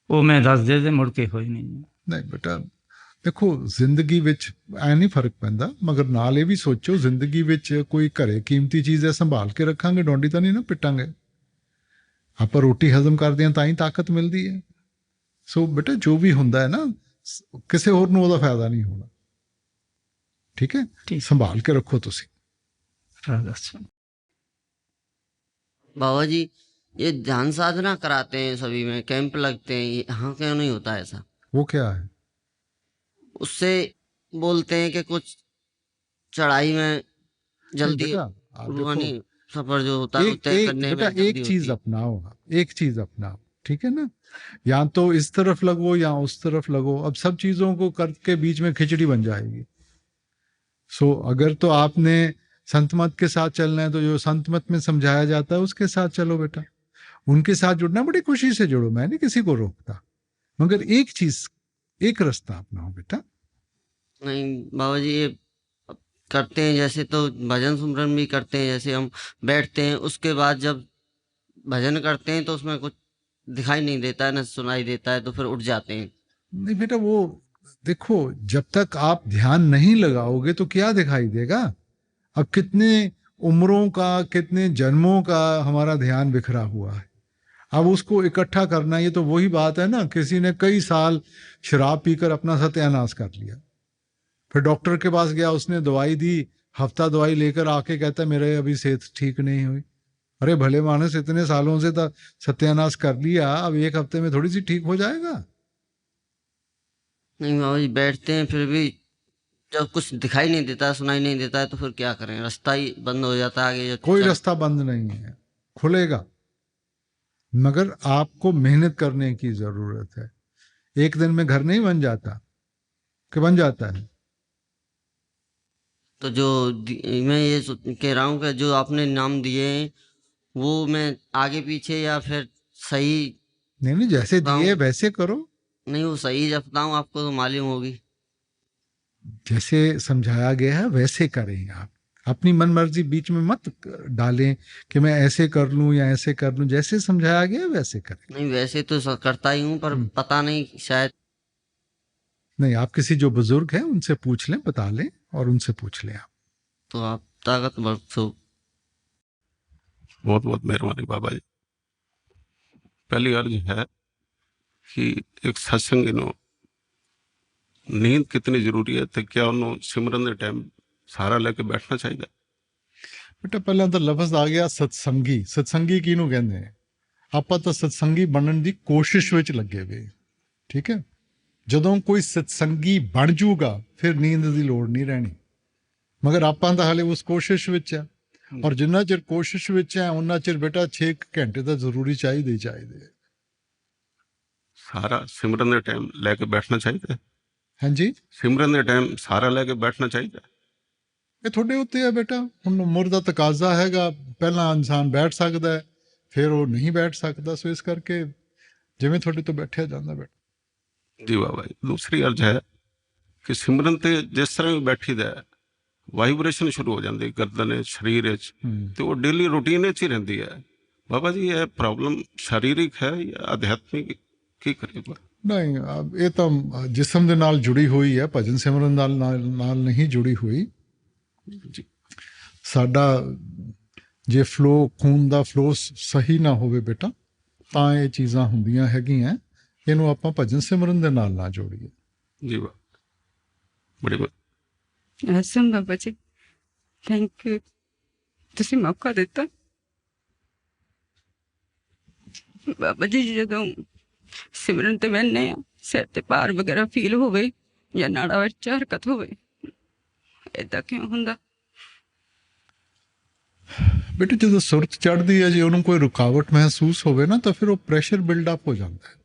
ਉਹ ਮੈਂ ਦੱਸਦੇ ਤੇ ਮੁੜ ਕੇ ਹੋਏ ਨਹੀਂ। ਨਹੀਂ ਬੇਟਾ ਦੇਖੋ, ਜ਼ਿੰਦਗੀ ਵਿੱਚ ਐ ਨਹੀਂ ਫਰਕ ਪੈਂਦਾ, ਮਗਰ ਨਾਲ ਇਹ ਵੀ ਸੋਚੋ ਜ਼ਿੰਦਗੀ ਵਿੱਚ ਕੋਈ ਘਰੇ ਕੀਮਤੀ ਚੀਜ਼ ਹੈ, ਸੰਭਾਲ ਕੇ ਰੱਖਾਂਗੇ, ਡੋਂਡੀ ਤਾਂ ਨਹੀਂ ਨਾ ਪਿੱਟਾਂਗੇ। ਆਪਾਂ ਰੋਟੀ ਹਜ਼ਮ ਕਰਦੇ ਹਾਂ ਤਾਂ ਹੀ ਤਾਕਤ ਮਿਲਦੀ ਹੈ। ਸੋ ਬੇਟਾ ਜੋ ਵੀ ਹੁੰਦਾ ਹੈ ਨਾ, ਕਿਸੇ ਹੋਰ ਨੂੰ ਉਹਦਾ ਫਾਇਦਾ ਨਹੀਂ ਹੋਣਾ। ठीक है, संभाल के रखो तुसी। बाबा जी ये ध्यान साधना कराते हैं, सभी में कैंप लगते हैं, यहाँ क्यों नहीं होता ऐसा? वो क्या है? उससे बोलते हैं कि कुछ चढ़ाई में जल्दी रूहानी सफर जो होता है तय करने में एक चीज अपनाओ, एक चीज अपनाओ, ठीक है ना। या तो इस तरफ लगो या उस तरफ लगो, अब सब चीजों को करके बीच में खिचड़ी बन जाएगी। सो अगर तो आपने संत मत के साथ चलना है तो जो संत मत में समझाया जाता है उसके साथ चलो बेटा। उनके साथ जुड़ना बड़ी खुशी से जुड़ो, मैं नहीं किसी को रोकता, मगर एक चीज, एक रास्ता अपनाओ बेटा। नहीं बाबा जी ये करते हैं जैसे, तो भजन सिमरन भी करते हैं, जैसे हम बैठते हैं उसके बाद जब भजन करते हैं तो उसमें कुछ दिखाई नहीं देता है, न सुनाई देता है, तो फिर उठ जाते हैं। नहीं बेटा, वो देखो जब तक आप ध्यान नहीं लगाओगे तो क्या दिखाई देगा। अब कितने उम्रों का, कितने जन्मों का हमारा ध्यान बिखरा हुआ है, अब उसको इकट्ठा करना, ये तो वही बात है ना, किसी ने कई साल शराब पीकर अपना सत्यानाश कर लिया, फिर डॉक्टर के पास गया, उसने दवाई दी, हफ्ता दवाई लेकर आके कहता है मेरे अभी सेहत ठीक नहीं हुई। अरे भले मानस, इतने सालों से तो सत्यानाश कर लिया, अब एक हफ्ते में थोड़ी सी ठीक हो जाएगा। नहीं बाबा जी, बैठते हैं फिर भी जब कुछ दिखाई नहीं देता, सुनाई नहीं देता है, तो फिर क्या करें, रास्ता ही बंद हो जाता है आगे जो कोई रास्ता बंद नहीं है, खुलेगा, मगर आपको मेहनत करने की जरूरत है। एक दिन में घर नहीं बन जाता, कि बन जाता है। तो जो मैं ये कह रहा हूँ कि जो आपने नाम दिए हैं वो मैं आगे पीछे या फिर सही नहीं, जैसे बताऊं? दिए वैसे करो, नहीं वो सही जब बताऊँ आपको तो मालूम होगी। जैसे समझाया गया है वैसे करें आप। अपनी मन मर्जी बीच में मत डालें कि मैं ऐसे कर लूं या ऐसे कर लूं, जैसे समझाया गया वैसे करें। नहीं वैसे तो करता ही हूँ, पर पता नहीं शायद। नहीं, आप किसी जो बुजुर्ग हैं उनसे पूछ लें, बता लें, और उनसे पूछ लें आप। तो आप ताकत बख्शो। बहुत बहुत मेहरबानी बाबा जी। पहली अर्ज है कि एक सत्संग नो नींद कितनी जरूरी है, तो क्या उन्होंने सिमरन के टाइम सहारा लेके बैठना चाहिए? बेटा पहला तो लफ्ज आ ਗਿਆ ਸਤਸੰਗੀ। ਸਤਸੰਗੀ ਕਿਹਨੂੰ ਕਹਿੰਦੇ ਨੇ? ਆਪਾਂ ਤਾਂ ਸਤਸੰਗੀ ਬਣਨ ਦੀ ਕੋਸ਼ਿਸ਼ ਵਿੱਚ ਲੱਗੇ ਵੇ, ਠੀਕ ਹੈ। ਜਦੋਂ ਕੋਈ ਸਤਸੰਗੀ ਬਣ ਜਾਊਗਾ ਫਿਰ ਨੀਂਦ ਦੀ ਲੋੜ ਨਹੀਂ ਰਹਿਣੀ, ਮਗਰ ਆਪਾਂ ਤਾਂ ਹਾਲੇ ਉਸ ਕੋਸ਼ਿਸ਼ ਵਿੱਚ ਆ, ਔਰ ਜਿੰਨਾ ਚਿਰ ਕੋਸ਼ਿਸ਼ ਵਿੱਚ ਹੈ ਉਹਨਾਂ ਚਿਰ ਬੇਟਾ 6 ਘੰਟੇ ਤਾਂ ਜ਼ਰੂਰੀ ਚਾਹੀਦੇ ਹੀ ਚਾਹੀਦੇ। सहारा सिमरन के टाइम लेके बैठना चाहिए? हाँ जी, सिमरन के टाइम सहारा लेके बैठना चाहिए? ਇਹ ਤੁਹਾਡੇ ਉੱਤੇ ਹੈ ਬੇਟਾ। ਹੁਣ ਉਮਰ ਦਾ ਤਕਾਜ਼ਾ ਹੈਗਾ, ਪਹਿਲਾਂ ਇਨਸਾਨ ਬੈਠ ਸਕਦਾ ਹੈ, ਫਿਰ ਉਹ ਨਹੀਂ ਬੈਠ ਸਕਦਾ, ਸੋ ਇਸ ਕਰਕੇ ਜਿਵੇਂ ਤੁਹਾਡੇ ਤੋਂ ਬੈਠਿਆ ਜਾਂਦਾ ਬੇਟਾ। जी बाबा जी। दूसरी अर्ज है कि सिमरन ते जिस तरह भी बैठी दा वाइब्रेशन शुरू हो जाती गर्दन शरीर तो वो डेली रूटीन ही रहती है। बाबा जी ये प्रॉब्लम शारीरिक है या आध्यात्मिक, की करेगा? ਨਹੀਂ, ਇਹ ਤਾਂ ਜਿਸਮ ਦੇ ਨਾਲ ਜੁੜੀ ਹੋਈ ਹੈ, ਭਜਨ ਸਿਮਰਨ ਨਾਲ ਨਹੀਂ ਜੁੜੀ ਹੋਈ ਜੀ। ਸਾਡਾ ਜੇ ਫਲੋ, ਖੂਨ ਦਾ ਫਲੋ ਸਹੀ ਨਾ ਹੋਵੇ ਬੇਟਾ, ਤਾਂ ਇਹ ਚੀਜ਼ਾਂ ਹੁੰਦੀਆਂ ਹੈਗੀਆਂ। ਇਹਨੂੰ ਆਪਾਂ ਭਜਨ ਸਿਮਰਨ ਦੇ ਨਾਲ ਨਾ ਜੋੜੀਏ। जी बड़ी ਹਸਨ ਬਾਬਾ ਜੀ, ਥੈਂਕ ਯੂ, ਤੁਸੀਂ ਮੌਕਾ ਦਿੱਤਾ। ਬਾਬਾ ਜੀ ਜਦੋਂ ਸਿਮਰਨ ਤੇ ਬੈਠਨੇ ਆ, ਸਿਰ ਤੇ ਭਾਰ ਵਗੈਰਾ ਫੀਲ ਹੋਵੇ ਜਾਂ ਨਾੜਾ ਵਿੱਚ ਹਰਕਤ ਹੋਵੇ, ਏਦਾਂ ਕਿਉਂ ਹੁੰਦਾ? ਬੇਟੇ ਜਦੋਂ ਸੁਰਤ ਚੜ੍ਹਦੀ ਹੈ, ਜੇ ਉਹਨੂੰ ਕੋਈ ਰੁਕਾਵਟ ਮਹਿਸੂਸ ਹੋਵੇ ਨਾ, ਤਾਂ ਫਿਰ ਉਹ ਪ੍ਰੈਸ਼ਰ ਬਿਲਡਅਪ ਹੋ ਜਾਂਦਾ ਹੈ।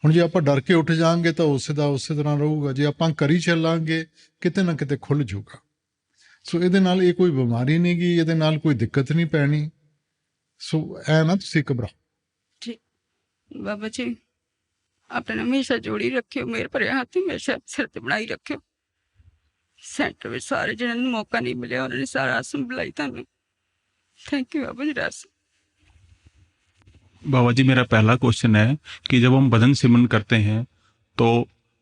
ਹੁਣ ਜੇ ਆਪਾਂ ਡਰ ਕੇ ਉੱਠ ਜਾਾਂਗੇ ਤਾਂ ਉਸੇ ਤਰ੍ਹਾਂ ਰਹੂਗਾ, ਜੇ ਆਪਾਂ ਕਰੀ ਚੱਲਾਂਗੇ ਕਿਤੇ ਨਾ ਕਿਤੇ ਖੁੱਲ ਜਾਊਗਾ। ਸੋ ਇਹਦੇ ਨਾਲ ਇਹ ਕੋਈ ਬਿਮਾਰੀ ਨਹੀਂ ਗੀ, ਇਹਦੇ ਨਾਲ ਕੋਈ ਦਿੱਕਤ ਨਹੀਂ ਪੈਣੀ। ਸੋ ਐ ਨਾ ਤੁਸੀਂ ਘਬਰਾਓ। ਜੀ ਬਾਬਾ ਜੀ, ਆਪਣੇ ਨਾਲ ਹਮੇਸ਼ਾ ਜੋੜੀ ਰੱਖਿਓ, ਮੇਰੇ ਭਰਿਆ ਹੱਥ ਹਮੇਸ਼ਾ ਸਿਰ ਤੇ ਬਣਾਈ ਰੱਖਿਓ। ਸੈਂਟਰ ਵਿੱਚ ਸਾਰੇ ਜਿਹਨਾਂ ਨੂੰ ਮੌਕਾ ਨਹੀਂ ਮਿਲਿਆ ਉਹਨਾਂ ਨੇ ਸਾਰਾ ਆਸਨ ਬੁਲਾਈ ਤੁਹਾਨੂੰ। थैंक यू बाबा जी। रास बाबा जी, मेरा पहला क्वेश्चन है कि जब हम भजन सिमरन करते हैं तो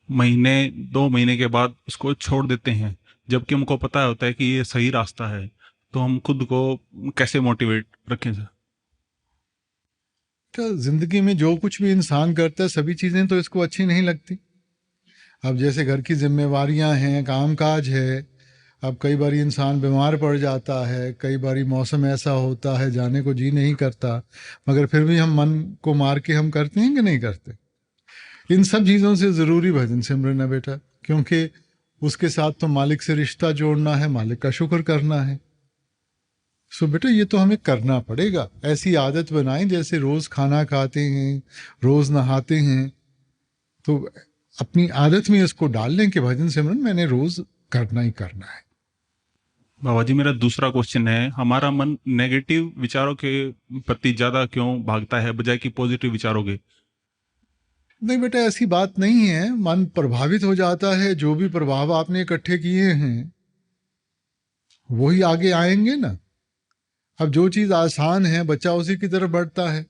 महीने 2 महीने के बाद उसको छोड़ देते हैं, जबकि हमको पता होता है कि ये सही रास्ता है, तो हम खुद को कैसे मोटिवेट रखें सर? तो जिंदगी में जो कुछ भी इंसान करता है सभी चीज़ें तो इसको अच्छी नहीं लगती। अब जैसे घर की जिम्मेवारियां हैं, कामकाज है, अब कई बार इंसान बीमार पड़ जाता है, कई बार मौसम ऐसा होता है जाने को जी नहीं करता, मगर फिर भी हम मन को मार के हम करते हैं कि नहीं करते। इन सब चीज़ों से ज़रूरी भजन सिमरन है बेटा, क्योंकि उसके साथ तो मालिक से रिश्ता जोड़ना है, मालिक का शुक्र करना है। सो बेटा ये तो हमें करना पड़ेगा। ऐसी आदत बनाएं जैसे रोज़ खाना खाते हैं, रोज़ नहाते हैं, तो अपनी आदत में इसको डाल लें कि भजन सिमरन मैंने रोज़ करना ही करना है। बाबा जी, मेरा दूसरा क्वेश्चन है, हमारा मन नेगेटिव विचारों के प्रति ज़्यादा क्यों भागता है बजाय कि पॉजिटिव विचारों के? नहीं बेटा, ऐसी बात नहीं है। मन प्रभावित हो जाता है, जो भी प्रभाव आपने इकट्ठे किए हैं वही आगे आएंगे ना। अब जो चीज़ आसान है बच्चा उसी की तरफ बढ़ता है,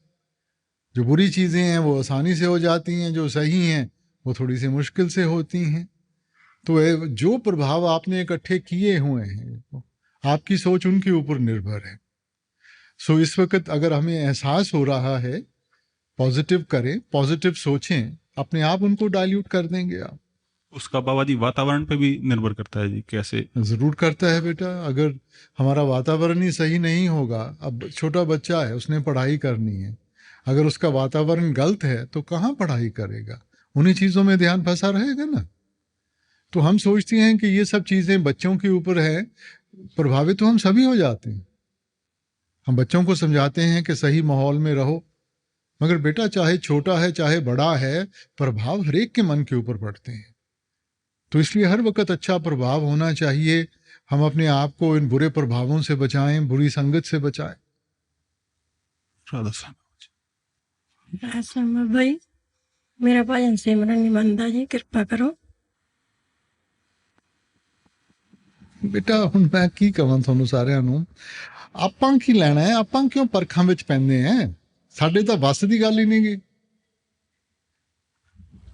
जो बुरी चीज़ें हैं वो आसानी से हो जाती हैं, जो सही हैं वो थोड़ी सी मुश्किल से होती हैं। तो जो प्रभाव आपने इकट्ठे किए हुए हैं आपकी सोच उनके ऊपर निर्भर है। सो इस वक्त अगर हमें एहसास हो रहा है पॉजिटिव करें, पॉजिटिव सोचें, अपने आप उनको डाइल्यूट कर देंगे आप। उसका बाबा जी वातावरण पे भी निर्भर करता है जी, कैसे? जरूर करता है बेटा। अगर हमारा वातावरण ही सही नहीं होगा, अब छोटा बच्चा है, उसने पढ़ाई करनी है, अगर उसका वातावरण गलत है तो कहाँ पढ़ाई करेगा? उन्हीं चीज़ों में ध्यान फंसा रहेगा ना। तो हम सोचते हैं कि ये सब चीज़ें बच्चों के ऊपर है, प्रभावित तो हम सभी हो जाते हैं। हम बच्चों को समझाते हैं कि सही माहौल में रहो, मगर बेटा चाहे छोटा है चाहे बड़ा है, प्रभाव हर एक के मन के ऊपर पड़ते हैं। तो इसलिए हर वक्त अच्छा प्रभाव होना चाहिए। हम अपने आप को इन बुरे प्रभावों से बचाएं, बुरी संगत से बचाएं। भाई मेरा भजन सिमरन नहीं बनता जी, कृपा करो। बेटा ਹੁਣ ਮੈਂ ਕੀ ਕਹਾਂ ਤੁਹਾਨੂੰ ਸਾਰਿਆਂ ਨੂੰ, ਆਪਾਂ ਕੀ ਲੈਣਾ ਹੈ? ਆਪਾਂ ਕਿਉਂ ਪਰਖਾਂ ਵਿੱਚ ਪੈਂਦੇ हैं? ਸਾਡੇ ਤਾਂ ਵੱਸ ਦੀ ਗੱਲ ਹੀ ਨਹੀਂ ਗੀ।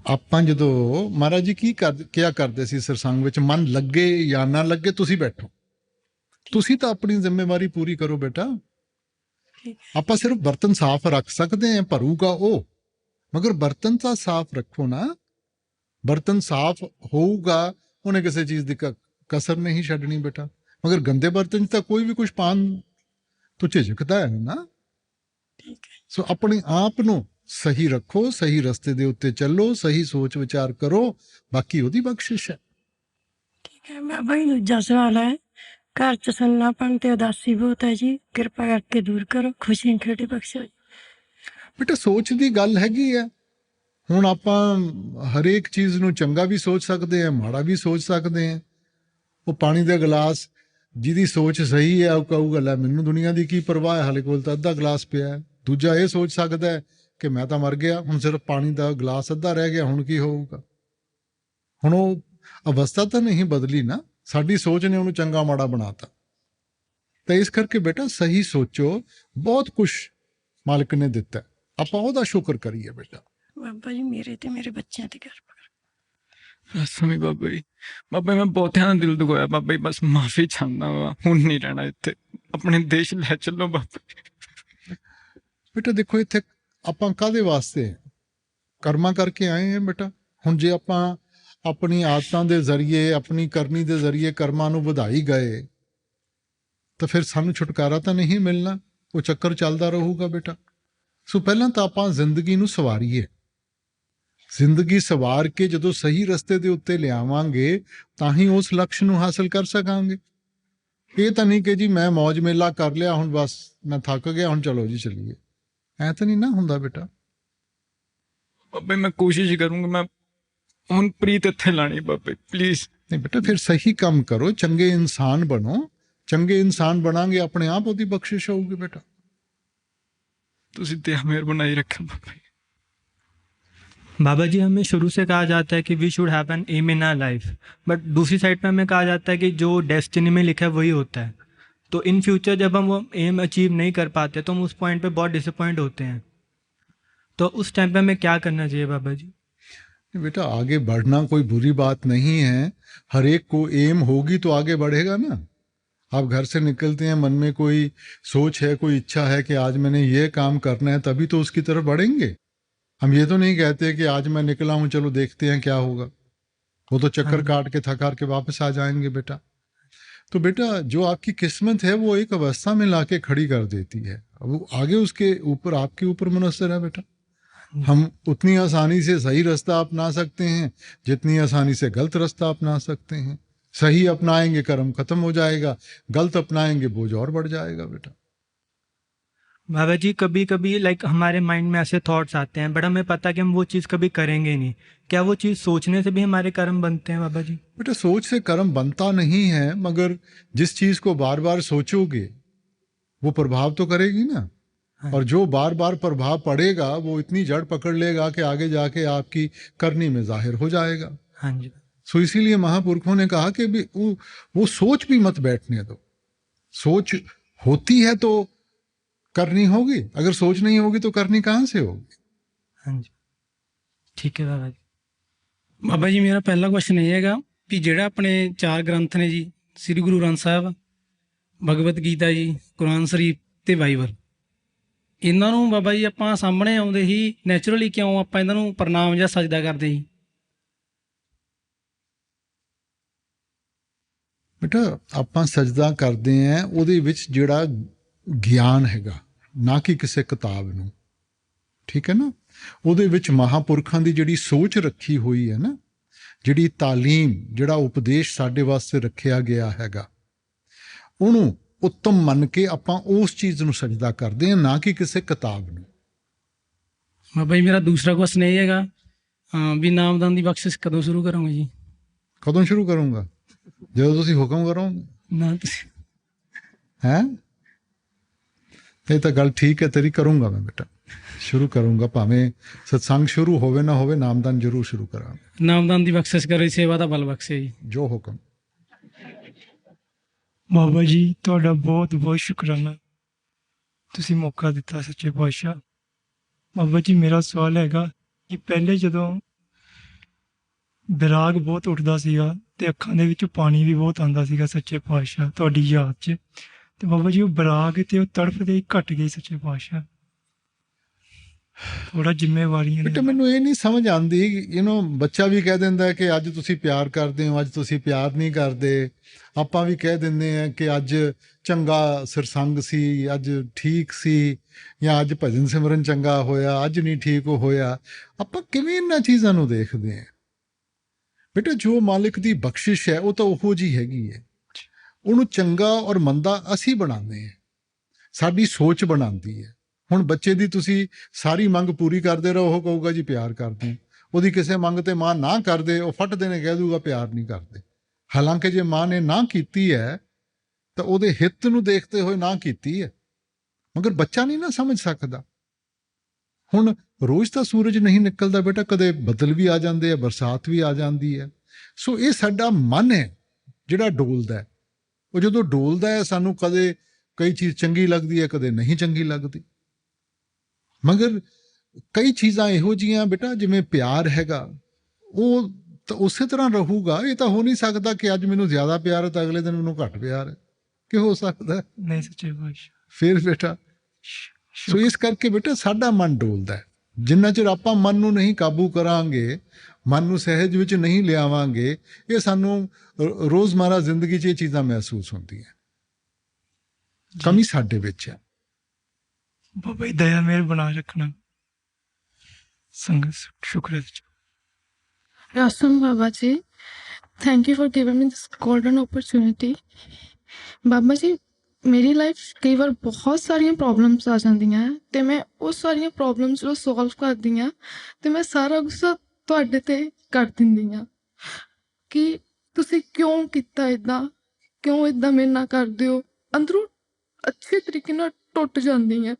ਆਪਾਂ ਜਦੋਂ ਮਹਾਰਾਜ ਜੀ ਕਿਆ ਕਰਦੇ ਸੀ ਸਰਸੰਗ ਵਿੱਚ, ਮਨ ਲੱਗੇ ਜਾਂ ਨਾ ਲੱਗੇ ਤੁਸੀਂ ਬੈਠੋ, ਤੁਸੀਂ ਤਾਂ ਆਪਣੀ ਜ਼ਿੰਮੇਵਾਰੀ ਪੂਰੀ ਕਰੋ ਬੇਟਾ। ਆਪਾਂ ਸਿਰਫ ਬਰਤਨ ਸਾਫ਼ ਰੱਖ ਸਕਦੇ ਹਾਂ, ਭਰੂਗਾ ਉਹ, ਮਗਰ ਬਰਤਨ ਤਾਂ ਸਾਫ਼ ਰੱਖੋ ਨਾ। ਬਰਤਨ ਸਾਫ਼ ਹੋਊਗਾ, ਉਹਨੇ ਕਿਸੇ ਚੀਜ਼ ਦੀ कसर नहीं छड़नी बेटा। मगर गंदे बर्तन तक कोई भी कुछ पान तो झिझकता है ना। सो अपने आप नु सही रखो, सही रस्ते दे उत्ते चलो, सही सोच विचार करो, बाकी ओदी बख्शिश है। ठीक है। मैं भाई दूजा सवाल है, घर च सन्नापन ते उदासी बहुत है जी, कृपा करके दूर करो, खुशी खेड़ी बख्शो। बेटा सोच दी गल हैगी है। हुण आपां हर एक चीज़ नू चंगा भी सोच सकते हैं, माड़ा भी सोच सकते हैं। वो पानी का गिलास जिहदी सोच सही है वो कहूगा लै मैनू दुनिया की की परवाह है, हाले कोल तां अद्धा गिलास पिया है। दूजा ये सोच सकता है कि मैं तो मर गया, हुण सिर्फ पानी का गिलास अद्धा रह गया, हुण की होऊगा। हुण वो अवस्था तो नहीं बदली ना, साडी सोच ने उन्हें चंगा माड़ा बनाता। तो इस करके बेटा सही सोचो, बहुत कुछ मालिक ने दिता, आपां ओहदा शुक्र करिए बेटा। बाबा जी मेरे ते मेरे बच्चों ते कर स्वामी बाबा जी मैं बहुत ध्यान दिल दुखाया बाबा जी, बस माफी चाहना वा, हुण नहीं रहना इत्थे, अपने देश लै चलो बाबा जी। बेटा देखो इत्थे आपां काहदे वास्ते कर्मा करके आए हैं बेटा। हुण जे आपां अपनी आदतां दे जरिए, अपनी करनी दे जरिए कर्मां नूं वधाई गए तो फिर सानूं छुटकारा तो नहीं मिलना, वो चक्कर चलदा रहूगा बेटा। सो पहलां तां आपां जिंदगी नूं सवारीए, जिंदगी सवार के जो सही रस्ते के उत्ते लियावांगे तां ही उस लक्ष्य नूं हासिल कर सकांगे। ये तो नहीं कि जी मैं मौज मेला कर लिया, हुण बस मैं थक गया, हुण चलो जी चलिए, ऐ तो नहीं ना हुंदा बेटा। बाबा मैं कोशिश करूंगा, मैं हुण प्रीत इत्थे लानी बाबा प्लीज। नहीं बेटा फिर सही काम करो, चंगे इंसान बनो, चंगे इंसान बनांगे अपने आप ओदी बख्शिश होगी बेटा। तुसीं दया मेहर बनाई रखो बाबा जी। बाबा जी हमें शुरू से कहा जाता है कि we should have an aim in our life, but दूसरी साइड पे हमें कहा जाता है कि जो डेस्टिनी में लिखा है वही होता है। तो इन फ्यूचर जब हम वो एम अचीव नहीं कर पाते तो हम उस पॉइंट पे बहुत डिसअपॉइंट होते हैं। तो उस टाइम पे हमें क्या करना चाहिए बाबा जी? बेटा आगे बढ़ना कोई बुरी बात नहीं है, हर एक को एम होगी तो आगे बढ़ेगा ना। आप घर से निकलते हैं, मन में कोई सोच है, कोई इच्छा है कि आज मैंने ये काम करना है, तभी तो उसकी तरफ बढ़ेंगे। हम ये तो नहीं कहते कि आज मैं निकला हूं चलो देखते हैं क्या होगा, वो तो चक्कर काट के थक हार के वापस आ जाएंगे बेटा। तो बेटा जो आपकी किस्मत है वो एक अवस्था में लाके खड़ी कर देती है, वो आगे उसके ऊपर आपके ऊपर मुनस्सर है बेटा। हम उतनी आसानी से सही रास्ता अपना सकते हैं जितनी आसानी से गलत रास्ता अपना सकते हैं। सही अपनाएंगे कर्म खत्म हो जाएगा, गलत अपनाएंगे बोझ और बढ़ जाएगा बेटा। बाबा जी कभी कभी हमारे माइंड में ऐसे थॉट्स आते हैं, बट हमें पता कि हम वो चीज़ कभी करेंगे नहीं। क्या वो चीज़ सोचने से भी हमारे कर्म बनते हैं बाबा जी? बेटा सोच से कर्म बनता नहीं है, मगर जिस चीज़ को बार बार सोचोगे वो प्रभाव तो करेगी ना। हाँ। और जो बार बार प्रभाव पड़ेगा वो इतनी जड़ पकड़ लेगा कि आगे जाके आपकी करनी में जाहिर हो जाएगा। हाँ जी। सो इसीलिए महापुरुषों ने कहा कि भी वो सोच भी मत बैठने दो। सोच होती है तो करनी होगी, अगर सोच नहीं होगी तो करनी कहाँ से होगी? हाँ जी ठीक है बाबा जी। बाबा जी मेरा पहला क्वेश्चन ये है कि जेड़ा अपने 4 ग्रंथ ने जी, श्री गुरु ग्रंथ साहब, भगवत गीता जी, कुरान शरीफ ते बाइबल, ਇਹਨਾਂ ਨੂੰ ਬਾਬਾ ਜੀ ਆਪਾਂ ਸਾਹਮਣੇ ਆਉਂਦੇ ਹੀ ਨੈਚੁਰਲੀ ਕਿਉਂ ਆਪਾਂ ਇਹਨਾਂ ਨੂੰ ਪ੍ਰਣਾਮ ਜਾਂ ਸਜਦਾ ਕਰਦੇ ਜੀ? ਬੇਟਾ ਆਪਾਂ ਸਜਦਾ ਕਰਦੇ ਆਂ ਉਹਦੇ ਵਿੱਚ ਜਿਹੜਾ ਗਿਆਨ ਹੈਗਾ, ਨਾ ਕਿ ਕਿਸੇ ਕਿਤਾਬ ਨੂੰ, ਠੀਕ ਹੈ ਨਾ। ਉਹਦੇ ਵਿੱਚ ਮਹਾਂਪੁਰਖਾਂ ਦੀ ਜਿਹੜੀ ਸੋਚ ਰੱਖੀ ਹੋਈ ਹੈ ਨਾ, ਜਿਹੜੀ ਤਾਲੀਮ, ਜਿਹੜਾ ਉਪਦੇਸ਼ ਸਾਡੇ ਵਾਸਤੇ ਰੱਖਿਆ ਗਿਆ ਹੈਗਾ, ਉਹਨੂੰ ਉੱਤਮ ਮੰਨ ਕੇ ਆਪਾਂ ਉਸ ਚੀਜ਼ ਨੂੰ ਸਜਦਾ ਕਰਦੇ ਹਾਂ, ਨਾ ਕਿ ਕਿਸੇ ਕਿਤਾਬ ਨੂੰ। ਬਾਬਾ ਜੀ ਮੇਰਾ ਦੂਸਰਾ ਕੁਐਸਚਨ ਇਹ ਹੈਗਾ ਵੀ ਨਾਮਦਾਨ ਦੀ ਬਖਸ਼ਿਸ਼ ਕਦੋਂ ਸ਼ੁਰੂ ਕਰੋਗੇ ਜੀ? ਕਦੋਂ ਸ਼ੁਰੂ ਕਰੂੰਗਾ? ਜਦੋਂ ਤੁਸੀਂ ਹੁਕਮ ਕਰੋਗੇ ਨਾ ਤੁਸੀਂ ਹੈਂ। ਇਹ ਤਾਂ ਗੱਲ ਠੀਕ ਹੈ ਤੇਰੀ, ਕਰੂੰਗਾ ਮੈਂ ਬੇਟਾ, ਸ਼ੁਰੂ ਕਰੂੰਗਾ। ਭਾਵੇਂ ਸਤਸੰਗ ਸ਼ੁਰੂ ਹੋਵੇ ਨਾ ਹੋਵੇ, ਨਾਮਦਾਨ ਜ਼ਰੂਰ ਸ਼ੁਰੂ ਕਰਾਂਗੇ। ਨਾਮਦਾਨ ਦੀ ਬਖਸ਼ਿਸ਼ ਕਰੇ, ਸੇਵਾ ਦਾ ਬਲ ਬਖਸ਼ੇ ਜੀ। ਜੋ ਹੁਕਮ। ਬਾਬਾ ਜੀ ਤੁਹਾਡਾ ਬਹੁਤ ਬਹੁਤ ਸ਼ੁਕਰਾਨਾ, ਤੁਸੀਂ ਮੌਕਾ ਦਿੱਤਾ ਸੱਚੇ ਪਾਤਸ਼ਾਹ। ਬਾਬਾ ਜੀ ਮੇਰਾ ਸਵਾਲ ਹੈਗਾ ਕਿ ਪਹਿਲੇ ਜਦੋਂ ਵਿਰਾਗ ਬਹੁਤ ਉੱਠਦਾ ਸੀਗਾ ਤੇ ਅੱਖਾਂ ਦੇ ਵਿੱਚ ਪਾਣੀ ਵੀ ਬਹੁਤ ਆਉਂਦਾ ਸੀਗਾ ਸੱਚੇ ਪਾਤਸ਼ਾਹ ਤੁਹਾਡੀ ਯਾਦ 'ਚ, ਤੇ ਬਾਬਾ ਜੀ ਉਹ ਵਿਰਾਗ ਤੇ ਉਹ ਤੜਫਦੇ ਹੀ ਘਟ ਗਈ ਸੱਚੇ ਪਾਤਸ਼ਾਹ। ਥੋੜਾ ਜ਼ਿੰਮੇਵਾਰੀਆਂ ਬੇਟਾ ਮੈਨੂੰ ਇਹ ਨਹੀਂ ਸਮਝ ਆਉਂਦੀ, ਬੱਚਾ ਵੀ ਕਹਿ ਦਿੰਦਾ ਕਿ ਅੱਜ ਤੁਸੀਂ ਪਿਆਰ ਕਰਦੇ ਹੋ, ਅੱਜ ਤੁਸੀਂ ਪਿਆਰ ਨਹੀਂ ਕਰਦੇ। ਆਪਾਂ ਵੀ ਕਹਿ ਦਿੰਦੇ ਆ ਕਿ ਅੱਜ ਚੰਗਾ ਸਰਸੰਗ ਸੀ, ਅੱਜ ਠੀਕ ਸੀ, ਜਾਂ ਅੱਜ ਭਜਨ ਸਿਮਰਨ ਚੰਗਾ ਹੋਇਆ, ਅੱਜ ਨਹੀਂ ਠੀਕ ਹੋਇਆ। ਆਪਾਂ ਕਿਵੇਂ ਇਹਨਾਂ ਚੀਜ਼ਾਂ ਨੂੰ ਦੇਖਦੇ ਹਾਂ? ਬੇਟਾ ਜੋ ਮਾਲਿਕ ਦੀ ਬਖਸ਼ਿਸ਼ ਹੈ ਉਹ ਤਾਂ ਉਹੋ ਜਿਹੀ ਹੈਗੀ ਹੈ। ਉਹਨੂੰ ਚੰਗਾ ਔਰ ਮੰਦਾ ਅਸੀਂ ਬਣਾਉਂਦੇ ਹਾਂ, ਸਾਡੀ ਸੋਚ ਬਣਾਉਂਦੀ ਹੈ। ਹੁਣ ਬੱਚੇ ਦੀ ਤੁਸੀਂ ਸਾਰੀ ਮੰਗ ਪੂਰੀ ਕਰਦੇ ਰਹੋ, ਉਹ ਕਹੂਗਾ ਜੀ ਪਿਆਰ ਕਰਦੇ। ਉਹਦੀ ਕਿਸੇ ਮੰਗ ਤੇ ਮਾਂ ਨਾ ਕਰਦੇ, ਉਹ ਫੱਟ ਦੇਣੇ ਕਹਿ ਦੂਗਾ ਪਿਆਰ ਨਹੀਂ ਕਰਦੇ। ਹਾਲਾਂਕਿ ਜੇ ਮਾਂ ਨੇ ਨਾ ਕੀਤੀ ਹੈ ਤਾਂ ਉਹਦੇ ਹਿੱਤ ਨੂੰ ਦੇਖਦੇ ਹੋਏ ਨਾ ਕੀਤੀ ਹੈ, ਮਗਰ ਬੱਚਾ ਨਹੀਂ ਨਾ ਸਮਝ ਸਕਦਾ। ਹੁਣ ਰੋਜ਼ ਤਾਂ ਸੂਰਜ ਨਹੀਂ ਨਿਕਲਦਾ ਬੇਟਾ, ਕਦੇ ਬੱਦਲ ਵੀ ਆ ਜਾਂਦੇ ਆ, ਬਰਸਾਤ ਵੀ ਆ ਜਾਂਦੀ ਹੈ। ਸੋ ਇਹ ਸਾਡਾ ਮਨ ਹੈ ਜਿਹੜਾ ਡੋਲਦਾ ਹੈ। ਉਹ ਜਦੋਂ ਡੋਲਦਾ ਹੈ ਸਾਨੂੰ ਕਦੇ ਕਈ ਚੀਜ਼ ਚੰਗੀ ਲੱਗਦੀ ਹੈ, ਕਦੇ ਨਹੀਂ ਚੰਗੀ ਲੱਗਦੀ। ਮਗਰ ਕਈ ਚੀਜ਼ਾਂ ਇਹੋ ਜਿਹੀਆਂ ਬੇਟਾ, ਜਿਵੇਂ ਪਿਆਰ ਹੈਗਾ, ਉਹ ਤਾਂ ਉਸੇ ਤਰ੍ਹਾਂ ਰਹੂਗਾ। ਇਹ ਤਾਂ ਹੋ ਨਹੀਂ ਸਕਦਾ ਕਿ ਅੱਜ ਮੈਨੂੰ ਜ਼ਿਆਦਾ ਪਿਆਰ ਹੈ ਤਾਂ ਅਗਲੇ ਦਿਨ ਮੈਨੂੰ ਘੱਟ ਪਿਆਰ ਹੈ, ਕਿ ਹੋ ਸਕਦਾ? ਨਹੀਂ ਸੱਚੇ ਪਾਤਸ਼ਾਹ। ਫਿਰ ਬੇਟਾ ਸੋ ਇਸ ਕਰਕੇ ਬੇਟਾ ਸਾਡਾ ਮਨ ਡੋਲਦਾ ਹੈ। ਜਿੰਨਾ ਚਿਰ ਆਪਾਂ ਮਨ ਨੂੰ ਨਹੀਂ ਕਾਬੂ ਕਰਾਂਗੇ, ਮਨ ਨੂੰ ਸਹਿਜ ਵਿੱਚ ਨਹੀਂ ਲਿਆਵਾਂਗੇ, ਇਹ ਸਾਨੂੰ ਰੋਜ਼ਮਰਾ ਜ਼ਿੰਦਗੀ 'ਚ ਇਹ ਚੀਜ਼ਾਂ ਮਹਿਸੂਸ ਹੁੰਦੀਆਂ। ਕਮੀ ਸਾਡੇ ਵਿੱਚ ਹੈ। ਬਾਬਾ ਜੀ ਦਇਆ ਮਿਹਰ ਬਣਾ ਰੱਖਣਾ। ਸੰਗਤ ਸ਼ੁਕਰ। Awesome, Baba Ji. Thank you for giving me this golden opportunity. Baba ji ਮੇਰੀ ਲਾਈਫ ਕਈ ਵਾਰ ਬਹੁਤ ਸਾਰੀਆਂ ਪ੍ਰੋਬਲਮਸ ਆ ਜਾਂਦੀਆਂ ਤੇ ਮੈਂ ਉਹ ਸਾਰੀਆਂ ਪ੍ਰੋਬਲਮਸ ਨੂੰ ਸੋਲਵ ਕਰਦੀ ਹਾਂ ਤੇ ਮੈਂ ਸਾਰਾ ਗੁੱਸਾ ਤੁਹਾਡੇ ਤੇ ਕਰ ਦਿੰਦੀ ਹਾਂ ਕਿ ਤੁਸੀਂ ਕਿਉਂ ਕੀਤਾ ਇੱਦਾਂ, ਕਿਉਂ ਇੱਦਾਂ ਮੇਰੇ ਨਾਲ ਕਰਦੇ ਹੋ। ਅੰਦਰੋਂ ਅੱਛੇ ਤਰੀਕੇ ਨਾਲ ਟੁੱਟ ਜਾਂਦੀ ਹਾਂ।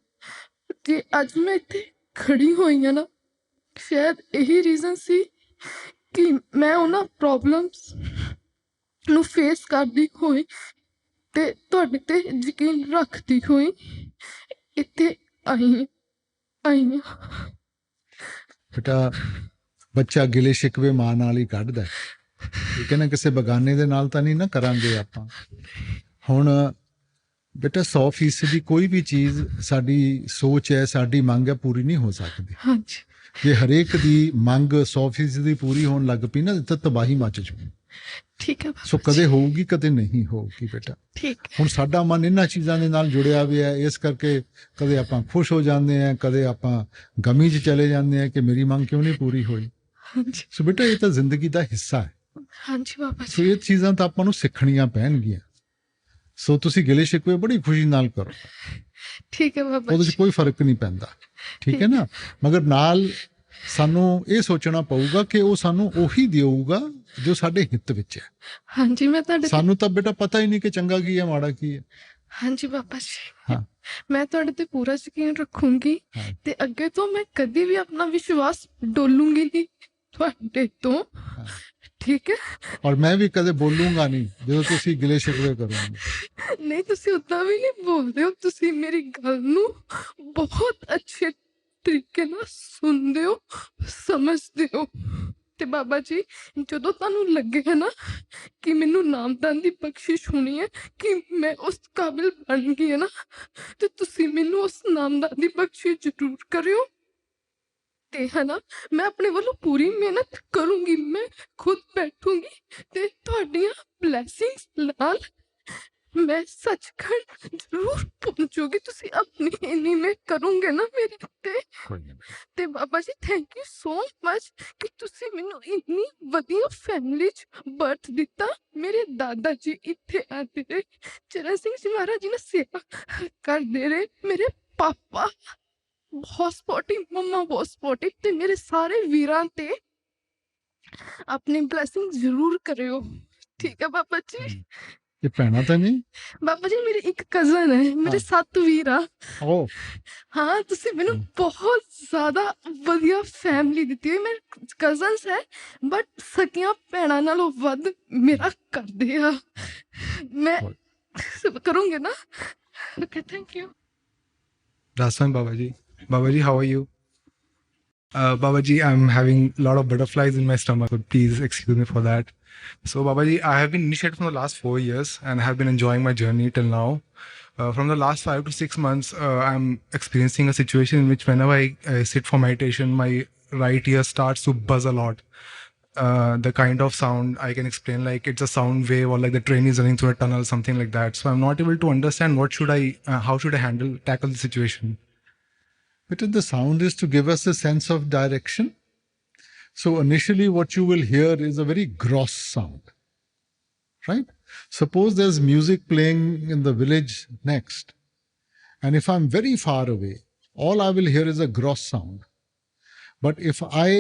ਜੇ ਅੱਜ ਮੈਂ ਇੱਥੇ ਖੜੀ ਹੋਈ ਹਾਂ ਨਾ, ਸ਼ਾਇਦ ਇਹੀ ਰੀਜ਼ਨ ਸੀ ਕਿ ਮੈਂ ਉਹਨਾਂ ਪ੍ਰੋਬਲਮਸ ਨੂੰ ਫੇਸ ਕਰਦੀ ਹੋਈ ਤੇ ਤੁਹਾਡੇ ਤੇ ਯਕੀਨ ਰੱਖਦੀ ਹੋਈ ਇੱਥੇ ਆਈ ਹਾਂ। ਬੇਟਾ ਬੱਚਾ ਗਿਲੇ ਸ਼ਿਕਵੇ ਮਾਂ ਨਾਲ ਹੀ ਕੱਢਦਾ, ਠੀਕ ਹੈ ਨਾ, ਕਿਸੇ ਬਗਾਨੇ ਦੇ ਨਾਲ ਤਾਂ ਨਹੀਂ ਨਾ ਕਰਾਂਗੇ ਆਪਾਂ। ਹੁਣ ਬੇਟਾ 100% ਦੀ ਕੋਈ ਵੀ ਚੀਜ਼ ਸਾਡੀ ਸੋਚ ਹੈ, ਸਾਡੀ ਮੰਗ ਹੈ, ਪੂਰੀ ਨਹੀਂ ਹੋ ਸਕਦੀ। ਹਾਂਜੀ। ਜੇ ਹਰੇਕ ਦੀ ਮੰਗ 100% ਦੀ ਪੂਰੀ ਹੋਣ ਲੱਗ ਪਈ ਨਾ ਤਾਂ ਤਬਾਹੀ ਮਚ ਜੂ। ਠੀਕ ਹੈ। ਸੋ ਕਦੇ ਹੋਊਗੀ ਕਦੇ ਨਹੀਂ ਹੋਊਗੀ ਬੇਟਾ। ਠੀਕ। ਹੁਣ ਸਾਡਾ ਮਨ ਇਹਨਾਂ ਚੀਜ਼ਾਂ ਦੇ ਨਾਲ ਜੁੜਿਆ ਹੋਇਆ, ਇਸ ਕਰਕੇ ਕਦੇ ਆਪਾਂ ਖੁਸ਼ ਹੋ ਜਾਂਦੇ ਹਾਂ, ਕਦੇ ਆਪਾਂ ਗਮੀ 'ਚ ਚਲੇ ਜਾਂਦੇ ਹਾਂ ਕਿ ਮੇਰੀ ਮੰਗ ਕਿਉਂ ਨਹੀਂ ਪੂਰੀ ਹੋਈ। ਹਾਂਜੀ। ਸੋ ਬੇਟਾ ਇਹ ਤਾਂ ਜ਼ਿੰਦਗੀ ਦਾ ਹਿੱਸਾ ਹੈ। ਹਾਂਜੀ ਬਾਬਾ ਸੋ ਜੀ। ਇਹ ਚੀਜ਼ਾਂ ਤਾਂ ਆਪਾਂ ਨੂੰ ਸਿੱਖਣੀਆਂ ਪੈਣਗੀਆਂ। ਸੋ ਤੁਸੀਂ ਗਿਲੇ ਸ਼ਿਕਵੇ ਬੜੀ ਖੁਸ਼ੀ ਨਾਲ ਕਰੋ, ਠੀਕ ਹੈ ਬਾਬਾ ਉਹਦੇ 'ਚ ਜੀ। ਕੋਈ ਫਰਕ ਨਹੀਂ ਪੈਂਦਾ, ਠੀਕ ਹੈ ਨਾ। ਮਗਰ ਨਾਲ ਸਾਨੂੰ ਇਹ ਸੋਚਣਾ ਪਊਗਾ ਕਿ ਉਹ ਸਾਨੂੰ ਉਹੀ ਦੇਊਗਾ ਜੋ ਸਾਡੇ ਹਿੱਤ ਵਿੱਚ ਹੈ। ਹਾਂਜੀ ਮੈਂ ਤੁਹਾਡੇ ਸਾਨੂੰ ਤਾਂ ਬੇਟਾ ਪਤਾ ਹੀ ਨਹੀਂ ਕਿ ਚੰਗਾ ਕੀ ਹੈ ਮਾੜਾ ਕੀ ਹੈ। ਹਾਂਜੀ ਬਾਬਾ ਜੀ। ਹਾਂ। ਮੈਂ ਤੁਹਾਡੇ ਤੇ ਪੂਰਾ ਯਕੀਨ ਰੱਖੂੰਗੀ ਤੇ ਅੱਗੇ ਤੋਂ ਮੈਂ ਕਦੀ ਵੀ ਆਪਣਾ ਵਿਸ਼ਵਾਸ ਡੋਲੂੰਗੀ ਨਹੀਂ ਤੁਹਾਡੇ ਤੋਂ, ਠੀਕ ਹੈ। ਔਰ ਮੈਂ ਵੀ ਕਦੇ ਬੋਲੂੰਗਾ ਨਹੀਂ ਜਦੋਂ ਤੁਸੀਂ ਗਿਲੇ ਸ਼ਿਕਵੇ ਕਰੋਗੇ। ਨਹੀਂ ਤੁਸੀਂ ਉਦਾਂ ਵੀ ਨਹੀਂ ਬੋਲਦੇ ਹੋ, ਤੁਸੀਂ ਮੇਰੀ ਗੱਲ ਨੂੰ ਬਹੁਤ ਅੱਛੇ ਤਰੀਕੇ ਨਾਲ ਸੁਣਦੇ ਹੋ, ਸਮਝਦੇ ਹੋ। ਤੇ ਬਾਬਾ ਜੀ ਜਦੋਂ ਤੁਹਾਨੂੰ ਲੱਗੇ ਨਾ ਕਿ ਮੈਨੂੰ ਨਾਮਦਾਨ ਦੀ ਬਖਸ਼ਿਸ਼ ਹੋਣੀ ਹੈ, ਕਿ ਮੈਂ ਉਸ ਕਾਬਿਲ ਬਣ ਗਈ ਹੈ ਨਾ, ਤੇ ਤੁਸੀਂ ਮੈਨੂੰ ਉਸ ਨਾਮਦਾਨ ਦੀ ਬਖਸ਼ਿਸ਼ ਜ਼ਰੂਰ ਕਰਿਓ। ਤੇ ਹੈ ਨਾ, ਮੈਂ ਆਪਣੇ ਵੱਲੋਂ ਪੂਰੀ ਮਿਹਨਤ ਕਰੂੰਗੀ, ਮੈਂ ਖੁਦ ਬੈਠੂੰਗੀ ਤੇ ਤੁਹਾਡੀਆਂ ਬਲੈਸਿੰਗਸ ਨਾਲ ਮੈਂ ਸੱਚਖੰਡ ਜ਼ਰੂਰ ਪਹੁੰਚੂਗੀ। ਤੁਸੀਂ ਆਪਣੀ ਇੰਨੀ ਮਿਹਨਤ ਕਰੋਗੇ ਨਾ ਮੇਰੇ ਉੱਤੇ। ਤੇ Baba ji thank you so much ਕਿ ਤੁਸੀਂ ਮੈਨੂੰ ਇੰਨੀ ਵਧੀਆ ਫੈਮਿਲੀ 'ਚ ਬਰਥ ਦਿੱਤਾ। ਮੇਰੇ ਦਾਦਾ ਜੀ ਇੱਥੇ ਆਉਂਦੇ ਰਹੇ, ਚਰਨ ਸਿੰਘ ਜੀ ਮਹਾਰਾਜ ਜੀ ਨੇ ਸੇਵਾ ਕਰਦੇ ਰਹੇ। ਮੇਰੇ ਪਾਪਾ ਬਹੁਤ ਸਪੋਰਟਿਵ, ਮੰਮਾ ਬਹੁਤ ਸਪੋਰਟਿਵ। ਤੇ ਮੇਰੇ ਸਾਰੇ ਵੀਰਾਂ ਤੇ ਆਪਣੀ ਬਲੈਸਿੰਗ ਜ਼ਰੂਰ ਕਰਿਓ, ਠੀਕ ਹੈ ਬਾਬਾ ਜੀ। ਇਹ ਭੈਣਾਂ ਤਾਂ ਨਹੀਂ? ਬਾਬਾ ਜੀ ਮੇਰੀ ਇੱਕ ਕਜ਼ਨ ਹੈ, ਮੇਰੇ 7 ਵੀਰ ਆ। ਓ ਹਾਂ, ਤੁਸੀਂ ਮੈਨੂੰ ਬਹੁਤ ਜ਼ਿਆਦਾ ਵਧੀਆ ਫੈਮਿਲੀ ਦਿੱਤੀ ਹੋਈ। ਮੇਰੇ ਕਜ਼ਨਸ ਹੈ ਬਟ ਸਕੀਆਂ ਭੈਣਾਂ ਨਾਲੋਂ ਵੱਧ ਮੇਰਾ ਕਰਦੇ ਆ। ਮੈਂ ਸਭ ਕਰੂੰਗੀ ਨਾ। Okay, thank you. Daswan Babaji. Babaji, how are you? Babaji, I'm having a lot of butterflies in my stomach. So please excuse me for that. So Babaji, I have been initiated from the last 4 years and have been enjoying my journey till now. From the last 5 to 6 months, I'm experiencing a situation in which whenever I sit for meditation, my right ear starts to buzz a lot. The kind of sound I can explain like it's a sound wave or like the train is running through a tunnel, something like that. So I'm not able to understand how should I tackle the situation. But the sound is to give us a sense of direction. So initially what you will hear is a very gross sound, right? Suppose there's music playing in the village next, and if I'm very far away, all I will hear is a gross sound. But if I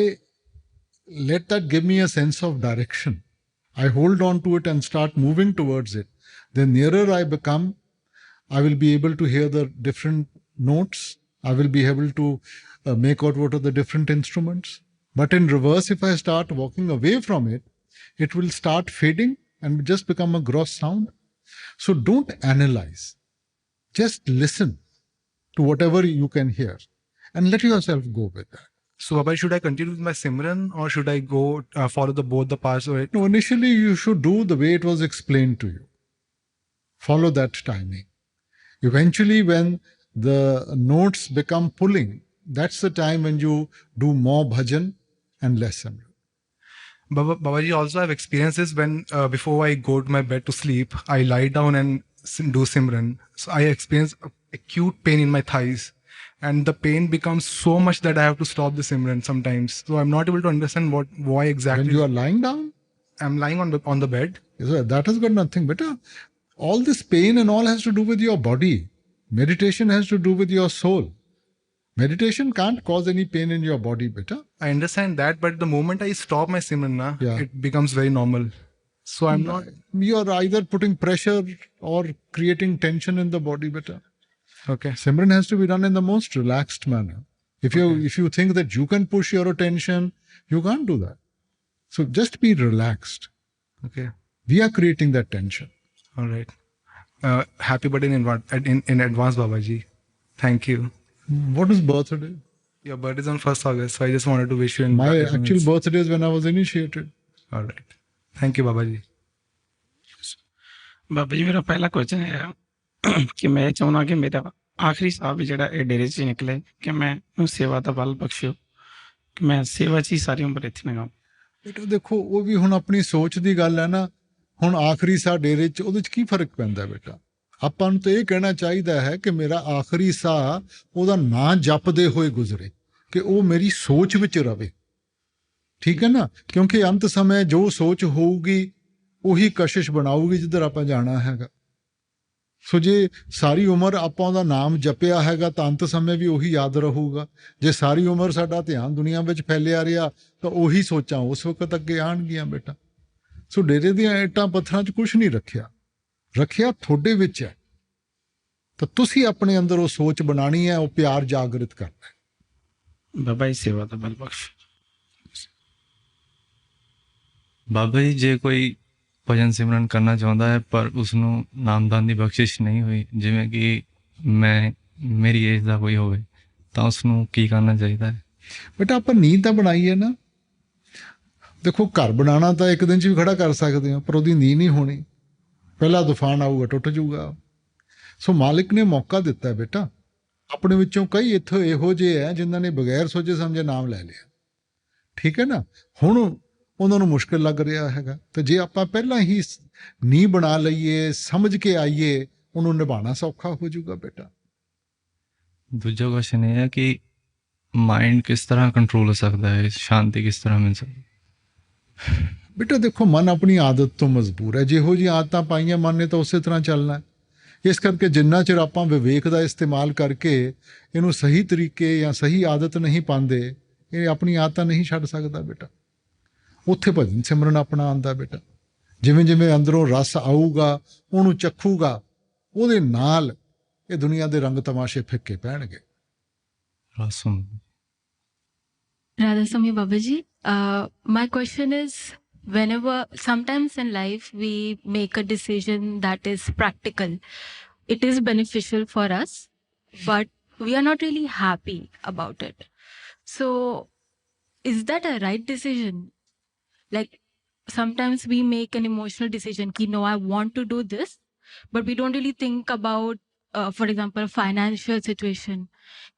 let that give me a sense of direction, I hold on to it and start moving towards it, the nearer I become, I will be able to hear the different notes. I will be able to make out what are the different instruments. But in reverse, if I start walking away from it, it will start fading and just become a gross sound. So don't analyze. Just listen to whatever you can hear and let yourself go with that. So Baba, should I continue with my Simran or should I go follow both the parts of it? No, initially you should do the way it was explained to you. Follow that timing. Eventually when the notes become pulling, that's the time when you do more bhajan and less Simran. Babaji, also I've experienced this when before I go to my bed to sleep, I lie down and do Simran. So I experience acute pain in my thighs and the pain becomes so much that I have to stop the Simran sometimes. So I'm not able to understand why exactly. When you are lying down? I'm lying on the bed. So that has got nothing better. All this pain and all has to do with your body. Meditation has to do with your soul. Meditation can't cause any pain in your body, beta. I understand that, but the moment I stop my Simran, it becomes very normal. So I'm not. You're either putting pressure or creating tension in the body, beta. Okay. Simran has to be done in the most relaxed manner. If you think that you can push your attention, you can't do that. So just be relaxed. Okay. We are creating that tension. All right. Happy birthday in advance, Babaji. Thank you. What is birthday? Your birthday is on 1st August, so I just wanted to wish you. My actual birthday is when I was initiated. All right. Thank you, Babaji. Baba ji ਮੇਰਾ ਪਹਿਲਾ question ਹੈ ਕਿ ਮੈਂ ਚਾਹੁੰਦਾ ਕਿ ਮੇਰਾ ਆਖਰੀ ਸਾਹ ਵੀ ਜਿਹੜਾ ਇਹ ਡੇਰੇ 'ਚ ਨਿਕਲੇ, ਕਿ ਮੈਂ ਨੂੰ ਸੇਵਾ ਦਾ ਬਲ ਬਖਸ਼ਿਓ, ਕਿ ਮੈਂ ਸੇਵਾ 'ਚ ਹੀ ਸਾਰੀ ਉਮਰ ਇੱਥੇ ਲਗਾਵਾਂ। ਬੇਟਾ ਦੇਖੋ, ਉਹ ਵੀ ਹੁਣ ਆਪਣੀ ਸੋਚ ਦੀ ਗੱਲ ਹੈ ਨਾ। ਹੁਣ ਆਖਰੀ ਸਾਹ ਡੇਰੇ 'ਚ ਉਹਦੇ 'ਚ ਕੀ ਫਰਕ ਪੈਂਦਾ ਬੇਟਾ? ਆਪਾਂ ਨੂੰ ਤਾਂ ਇਹ ਕਹਿਣਾ ਚਾਹੀਦਾ ਹੈ ਕਿ ਮੇਰਾ ਆਖਰੀ ਸਾਹ ਉਹਦਾ ਨਾਂ ਜਪਦੇ ਹੋਏ ਗੁਜ਼ਰੇ, ਕਿ ਉਹ ਮੇਰੀ ਸੋਚ ਵਿੱਚ ਰਵੇ, ਠੀਕ ਹੈ ਨਾ? ਕਿਉਂਕਿ ਅੰਤ ਸਮੇਂ ਜੋ ਸੋਚ ਹੋਊਗੀ ਉਹੀ ਕਸ਼ਿਸ਼ ਬਣਾਊਗੀ ਜਿੱਧਰ ਆਪਾਂ ਜਾਣਾ ਹੈਗਾ। ਸੋ ਜੇ ਸਾਰੀ ਉਮਰ ਆਪਾਂ ਉਹਦਾ ਨਾਮ ਜਪਿਆ ਹੈਗਾ ਤਾਂ ਅੰਤ ਸਮੇਂ ਵੀ ਉਹੀ ਯਾਦ ਰਹੂਗਾ। ਜੇ ਸਾਰੀ ਉਮਰ ਸਾਡਾ ਧਿਆਨ ਦੁਨੀਆ ਵਿੱਚ ਫੈਲਿਆ ਰਿਹਾ ਤਾਂ ਉਹੀ ਸੋਚਾਂ ਉਸ ਵਕਤ ਅੱਗੇ ਆਉਣਗੀਆਂ ਬੇਟਾ। ਸੋ ਡੇਰੇ ਦੀਆਂ ਇੱਟਾਂ ਪੱਥਰਾਂ 'ਚ ਕੁਛ ਨਹੀਂ ਰੱਖਿਆ ਤੁਹਾਡੇ ਵਿੱਚ ਹੈ। ਤਾਂ ਤੁਸੀਂ ਆਪਣੇ ਅੰਦਰ ਉਹ ਸੋਚ ਬਣਾਉਣੀ ਹੈ, ਉਹ ਪਿਆਰ ਜਾਗਰਿਤ ਕਰਨਾ ਹੈ। ਬਾਬਾ ਜੀ ਸੇਵਾ ਦਾ ਬਲ ਬਖਸ਼। ਬਾਬਾ ਜੀ ਜੇ ਕੋਈ ਭਜਨ ਸਿਮਰਨ ਕਰਨਾ ਚਾਹੁੰਦਾ ਹੈ ਪਰ ਉਸਨੂੰ ਨਾਮਦਾਨ ਦੀ ਬਖਸ਼ਿਸ਼ ਨਹੀਂ ਹੋਈ, ਜਿਵੇਂ ਕਿ ਮੇਰੀ ਏਜ ਦਾ ਕੋਈ ਹੋਵੇ, ਤਾਂ ਉਸਨੂੰ ਕੀ ਕਰਨਾ ਚਾਹੀਦਾ ਹੈ? ਬੇਟਾ ਆਪਾਂ ਨੀਂਦ ਤਾਂ ਬਣਾਈ ਹੈ ਨਾ। ਦੇਖੋ ਘਰ ਬਣਾਉਣਾ ਤਾਂ ਇੱਕ ਦਿਨ 'ਚ ਵੀ ਖੜਾ ਕਰ ਸਕਦੇ ਹੋ, ਪਰ ਉਹਦੀ ਨੀਂਹ ਨਹੀਂ ਹੋਣੀ। ਪਹਿਲਾ ਤੂਫਾਨ ਆਊਗਾ, ਟੁੱਟ ਜਾਊਗਾ। ਸੋ ਮਾਲਿਕ ਨੇ ਮੌਕਾ ਦਿੱਤਾ ਬੇਟਾ। ਆਪਣੇ ਵਿੱਚੋਂ ਕਈ ਇੱਥੋਂ ਇਹੋ ਜਿਹੇ ਹੈ ਜਿਨ੍ਹਾਂ ਨੇ ਬਗੈਰ ਸੋਚੇ ਸਮਝੇ ਨਾਮ ਲੈ ਲਿਆ, ਠੀਕ ਹੈ ਨਾ। ਹੁਣ ਉਹਨਾਂ ਨੂੰ ਮੁਸ਼ਕਿਲ ਲੱਗ ਰਿਹਾ ਹੈਗਾ, ਤੇ ਜੇ ਆਪਾਂ ਪਹਿਲਾਂ ਹੀ ਨੀਂਹ ਬਣਾ ਲਈਏ, ਸਮਝ ਕੇ ਆਈਏ, ਉਹਨੂੰ ਨਿਭਾਉਣਾ ਸੌਖਾ ਹੋ ਜਾਊਗਾ ਬੇਟਾ। ਦੂਜਾ ਕੁਐਸਚਨ ਇਹ ਹੈ ਕਿ ਮਾइंड किस तरह कंट्रोल हो सकता है, शांति किस तरह मिल सकती है? ਬੇਟਾ ਦੇਖੋ, ਮਨ ਆਪਣੀ ਆਦਤ ਤੋਂ ਮਜਬੂਰ ਹੈ। ਜਿਹੋ ਜਿਹੀ ਆਦਤਾਂ ਪਾਈਆਂ ਮਨ ਨੇ ਤਾਂ ਉਸੇ ਤਰ੍ਹਾਂ ਚੱਲਣਾ ਹੈ। ਇਸ ਕਰਕੇ ਜਿੰਨਾ ਚਿਰ ਆਪਾਂ ਵਿਵੇਕ ਦਾ ਇਸਤੇਮਾਲ ਕਰਕੇ ਇਹਨੂੰ ਸਹੀ ਤਰੀਕੇ ਜਾਂ ਸਹੀ ਆਦਤ ਨਹੀਂ ਪਾਉਂਦੇ, ਇਹ ਆਪਣੀ ਆਦਤਾਂ ਨਹੀਂ ਛੱਡ ਸਕਦਾ ਬੇਟਾ। ਉੱਥੇ ਭਜਨ ਸਿਮਰਨ ਆਪਣਾ ਆਉਂਦਾ ਬੇਟਾ। ਜਿਵੇਂ ਜਿਵੇਂ ਅੰਦਰੋਂ ਰਸ ਆਊਗਾ, ਉਹਨੂੰ ਚੱਖੂਗਾ, ਉਹਦੇ ਨਾਲ ਇਹ ਦੁਨੀਆ ਦੇ ਰੰਗ ਤਮਾਸ਼ੇ ਫਿੱਕੇ ਪੈਣਗੇ। Radha Swami Babaji, my question is, whenever, sometimes in life we make a decision that is practical, it is beneficial for us, but we are not really happy about it. So is that a right decision? Like sometimes we make an emotional decision ki no, I want to do this, but we don't really think about for example financial situation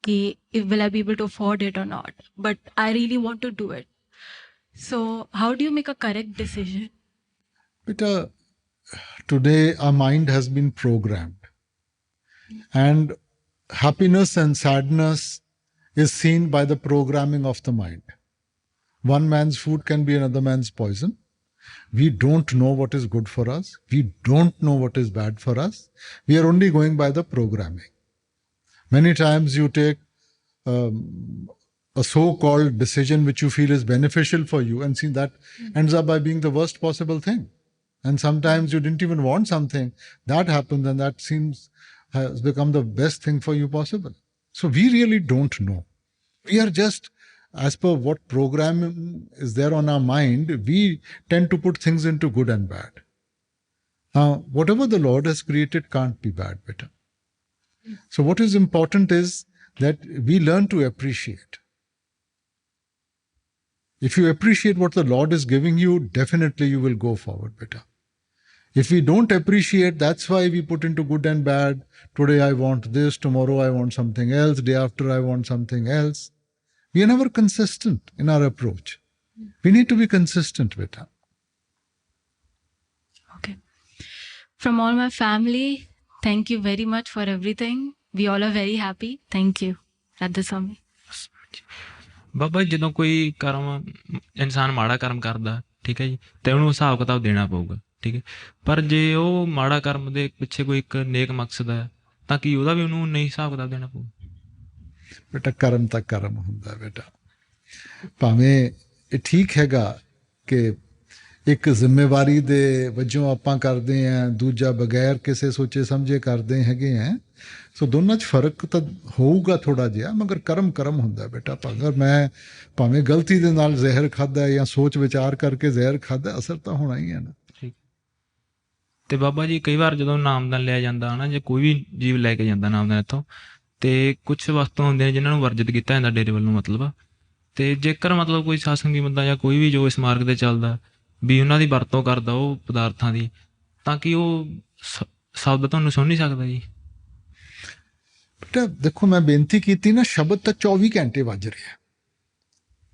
ki if will I be able to afford it or not, but I really want to do it. So how do you make a correct decision? Beta, today our mind has been programmed, and happiness and sadness is seen by the programming of the mind. One man's food can be another man's poison. We don't know what is good for us. We don't know what is bad for us. We are only going by the programming. Many times you take a so-called decision which you feel is beneficial for you, and see that ends up by being the worst possible thing. And sometimes you didn't even want something. That happens, and that has become the best thing for you possible. So we really don't know. We are just, as per what program is there on our mind, we tend to put things into good and bad. Now, whatever the Lord has created can't be bad, beta. So what is important is that we learn to appreciate. If you appreciate what the Lord is giving you, definitely you will go forward, beta. If we don't appreciate, that's why we put into good and bad. Today I want this, tomorrow I want something else, day after I want something else. We are never consistent in our approach. We need to be consistent, beta. Okay. From all my family, thank you very much for everything. We all are very happy. Thank you. Radha Swami. ਬਾਬਾ ਜਦੋਂ ਕੋਈ ਕਰਮ ਇਨਸਾਨ ਮਾੜਾ ਕਰਮ ਕਰਦਾ, ਠੀਕ ਹੈ ਜੀ, ਤੇ ਉਹਨੂੰ ਹਿਸਾਬ ਕਿਤਾਬ ਦੇਣਾ ਪਊਗਾ, ਠੀਕ ਹੈ। ਪਰ ਜੇ ਉਹ ਮਾੜਾ ਕਰਮ ਦੇ ਪਿੱਛੇ ਕੋਈ ਇੱਕ ਨੇਕ ਮਕਸਦ ਹੈ, ਤਾਂ ਕੀ ਉਹਦਾ ਵੀ ਉਹਨੂੰ ਨਹੀਂ ਹਿਸਾਬ ਕਿਤਾਬ ਦੇਣਾ ਪਊਗਾ? ਬੇਟਾ ਕਰਮ ਤਾਂ ਕਰਮ ਹੁੰਦਾ ਬੇਟਾ। ਭਾਵੇਂ ਇਹ ਠੀਕ ਹੈਗਾ ਕਿ ਇੱਕ ਜ਼ਿੰਮੇਵਾਰੀ ਦੇ ਵਜੋਂ ਆਪਾਂ ਕਰਦੇ ਹਾਂ, ਦੂਜਾ ਬਗੈਰ ਕਿਸੇ ਸੋਚੇ ਸਮਝੇ ਕਰਦੇ ਹੈਗੇ ਆ। ਸੋ ਦੋਨਾਂ 'ਚ ਫਰਕ ਤਾਂ ਹੋਊਗਾ ਥੋੜ੍ਹਾ ਜਿਹਾ, ਮਗਰ ਕਰਮ ਕਰਮ ਹੁੰਦਾ ਬੇਟਾ। ਅਗਰ ਮੈਂ ਭਾਵੇਂ ਗਲਤੀ ਦੇ ਨਾਲ ਜ਼ਹਿਰ ਖਾਧਾ ਜਾਂ ਸੋਚ ਵਿਚਾਰ ਕਰਕੇ ਜ਼ਹਿਰ ਖਾਧਾ, ਅਸਰ ਤਾਂ ਹੋਣਾ ਹੀ ਹੈ ਨਾ। ਠੀਕ। ਤੇ ਬਾਬਾ ਜੀ ਕਈ ਵਾਰ ਜਦੋਂ ਨਾਮਦਾਨ ਲਿਆ ਜਾਂਦਾ ਨਾ, ਜੇ ਕੋਈ ਵੀ ਜੀਵ ਲੈ ਕੇ ਜਾਂਦਾ ਨਾਮਦਾਨ ਇੱਥੋਂ, ਤੇ ਕੁਛ ਵਸਤੂਆਂ ਹੁੰਦੀਆਂ ਨੇ ਜਿਨ੍ਹਾਂ ਨੂੰ ਵਰਜਿਤ ਕੀਤਾ ਜਾਂਦਾ ਡੇਰੇ ਵੱਲੋਂ, ਮਤਲਬ। ਤੇ ਜੇਕਰ ਮਤਲਬ ਕੋਈ ਸਤਸੰਗੀ ਬੰਦਾ ਜਾਂ ਕੋਈ ਵੀ ਜੋ ਇਸ ਮਾਰਗ ਤੇ ਚੱਲਦਾ ਵੀ ਉਹਨਾਂ ਦੀ ਵਰਤੋਂ ਕਰਦਾ ਉਹ ਪਦਾਰਥਾਂ ਦੀ, ਤਾਂ ਕਿ ਉਹ ਸ਼ਬਦ ਤੁਹਾਨੂੰ ਸੁਣ ਨਹੀਂ ਸਕਦਾ ਜੀ? ਬੇਟਾ ਦੇਖੋ, ਮੈਂ ਬੇਨਤੀ ਕੀਤੀ ਨਾ, ਸ਼ਬਦ ਤਾਂ 24 ਘੰਟੇ ਵੱਜ ਰਿਹਾ,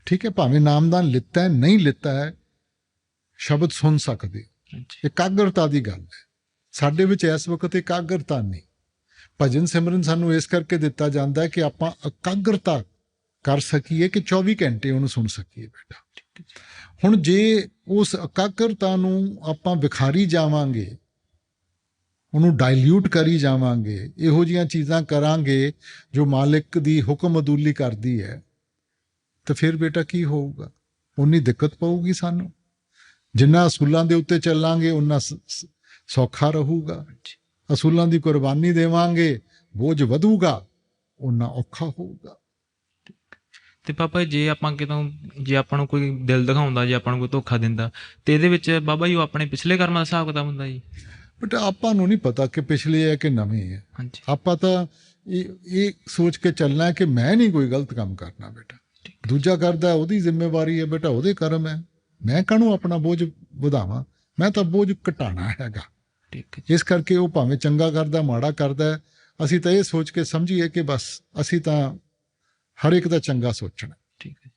ਠੀਕ ਹੈ। ਭਾਵੇਂ ਨਾਮਦਾਨ ਲਿੱਤਾ ਹੈ ਨਹੀਂ ਲਿੱਤਾ ਹੈ, ਸ਼ਬਦ ਸੁਣ ਸਕਦੇ। ਇਕਾਗਰਤਾ ਦੀ ਗੱਲ ਹੈ। ਸਾਡੇ ਵਿੱਚ ਇਸ ਵਕਤ ਇਕਾਗਰਤਾ ਨਹੀਂ। ਭਜਨ ਸਿਮਰਨ ਸਾਨੂੰ ਇਸ ਕਰਕੇ ਦਿੱਤਾ ਜਾਂਦਾ ਹੈ ਕਿ ਆਪਾਂ ਇਕਾਗਰਤਾ ਕਰ ਸਕੀਏ, ਕਿ 24 ਘੰਟੇ ਉਹਨੂੰ ਸੁਣ ਸਕੀਏ ਬੇਟਾ। ਹੁਣ ਜੇ ਉਸ ਇਕਾਗਰਤਾ ਨੂੰ ਆਪਾਂ ਵਿਖਾਰੀ ਜਾਵਾਂਗੇ, ਉਹਨੂੰ ਡਾਇਲਿਊਟ ਕਰੀ ਜਾਵਾਂਗੇ, ਇਹੋ ਜਿਹੀਆਂ ਚੀਜ਼ਾਂ ਕਰਾਂਗੇ ਜੋ ਮਾਲਿਕ ਦੀ ਹੁਕਮ ਅਦੂਲੀ ਕਰਦੀ ਹੈ, ਤਾਂ ਫਿਰ ਬੇਟਾ ਕੀ ਹੋਊਗਾ? ਉਨੀ ਦਿੱਕਤ ਪਊਗੀ ਸਾਨੂੰ। ਜਿੰਨਾ ਅਸੂਲਾਂ ਦੇ ਉੱਤੇ ਚੱਲਾਂਗੇ ਉਨਾ ਸੌਖਾ ਰਹੂਗਾ। ਅਸੂਲਾਂ ਦੀ ਕੁਰਬਾਨੀ ਦੇਵਾਂਗੇ, ਬੋਝ ਵਧੂਗਾ, ਉਨਾ ਔਖਾ ਹੋਊਗਾ। ਤੇ ਪਾਪਾ ਜੇ ਆਪਾਂ ਕਿਤੋਂ, ਜੇ ਆਪਾਂ ਨੂੰ ਕੋਈ ਦਿਲ ਦਿਖਾਉਂਦਾ, ਜੇ ਆਪਾਂ ਨੂੰ ਕੋਈ ਧੋਖਾ ਦਿੰਦਾ, ਤੇ ਇਹਦੇ ਵਿੱਚ ਬਾਬਾ ਜੀ ਉਹ ਆਪਣੇ ਪਿਛਲੇ ਕਰਮਾਂ ਦਾ ਹਿਸਾਬ ਕਿਤਾਬ ਹੁੰਦਾ ਜੀ? ਬਟ ਆਪਾਂ ਨੂੰ ਨਹੀਂ ਪਤਾ ਕਿ ਪਿਛਲੇ ਹੈ ਕਿ ਨਵੇਂ ਹੈ। ਆਪਾਂ ਤਾਂ ਇਹ ਸੋਚ ਕੇ ਚੱਲਣਾ ਕਿ ਮੈਂ ਨਹੀਂ ਕੋਈ ਗਲਤ ਕੰਮ ਕਰਨਾ ਬੇਟਾ। ਦੂਜਾ ਕਰਦਾ, ਉਹਦੀ ਜ਼ਿੰਮੇਵਾਰੀ ਹੈ ਬੇਟਾ, ਉਹਦੇ ਕਰਮ ਹੈ। ਮੈਂ ਕਾਹਨੂੰ ਆਪਣਾ ਬੋਝ ਵਧਾਵਾਂ, ਮੈਂ ਤਾਂ ਬੋਝ ਘਟਾਉਣਾ ਹੈਗਾ। ਠੀਕ ਹੈ। ਇਸ ਕਰਕੇ ਉਹ ਭਾਵੇਂ ਚੰਗਾ ਕਰਦਾ ਮਾੜਾ ਕਰਦਾ, ਅਸੀਂ ਤਾਂ ਇਹ ਸੋਚ ਕੇ ਸਮਝੀਏ ਕਿ ਬਸ ਅਸੀਂ ਤਾਂ ਹਰ ਇੱਕ ਦਾ ਚੰਗਾ ਸੋਚਣਾ। ਠੀਕ ਹੈ।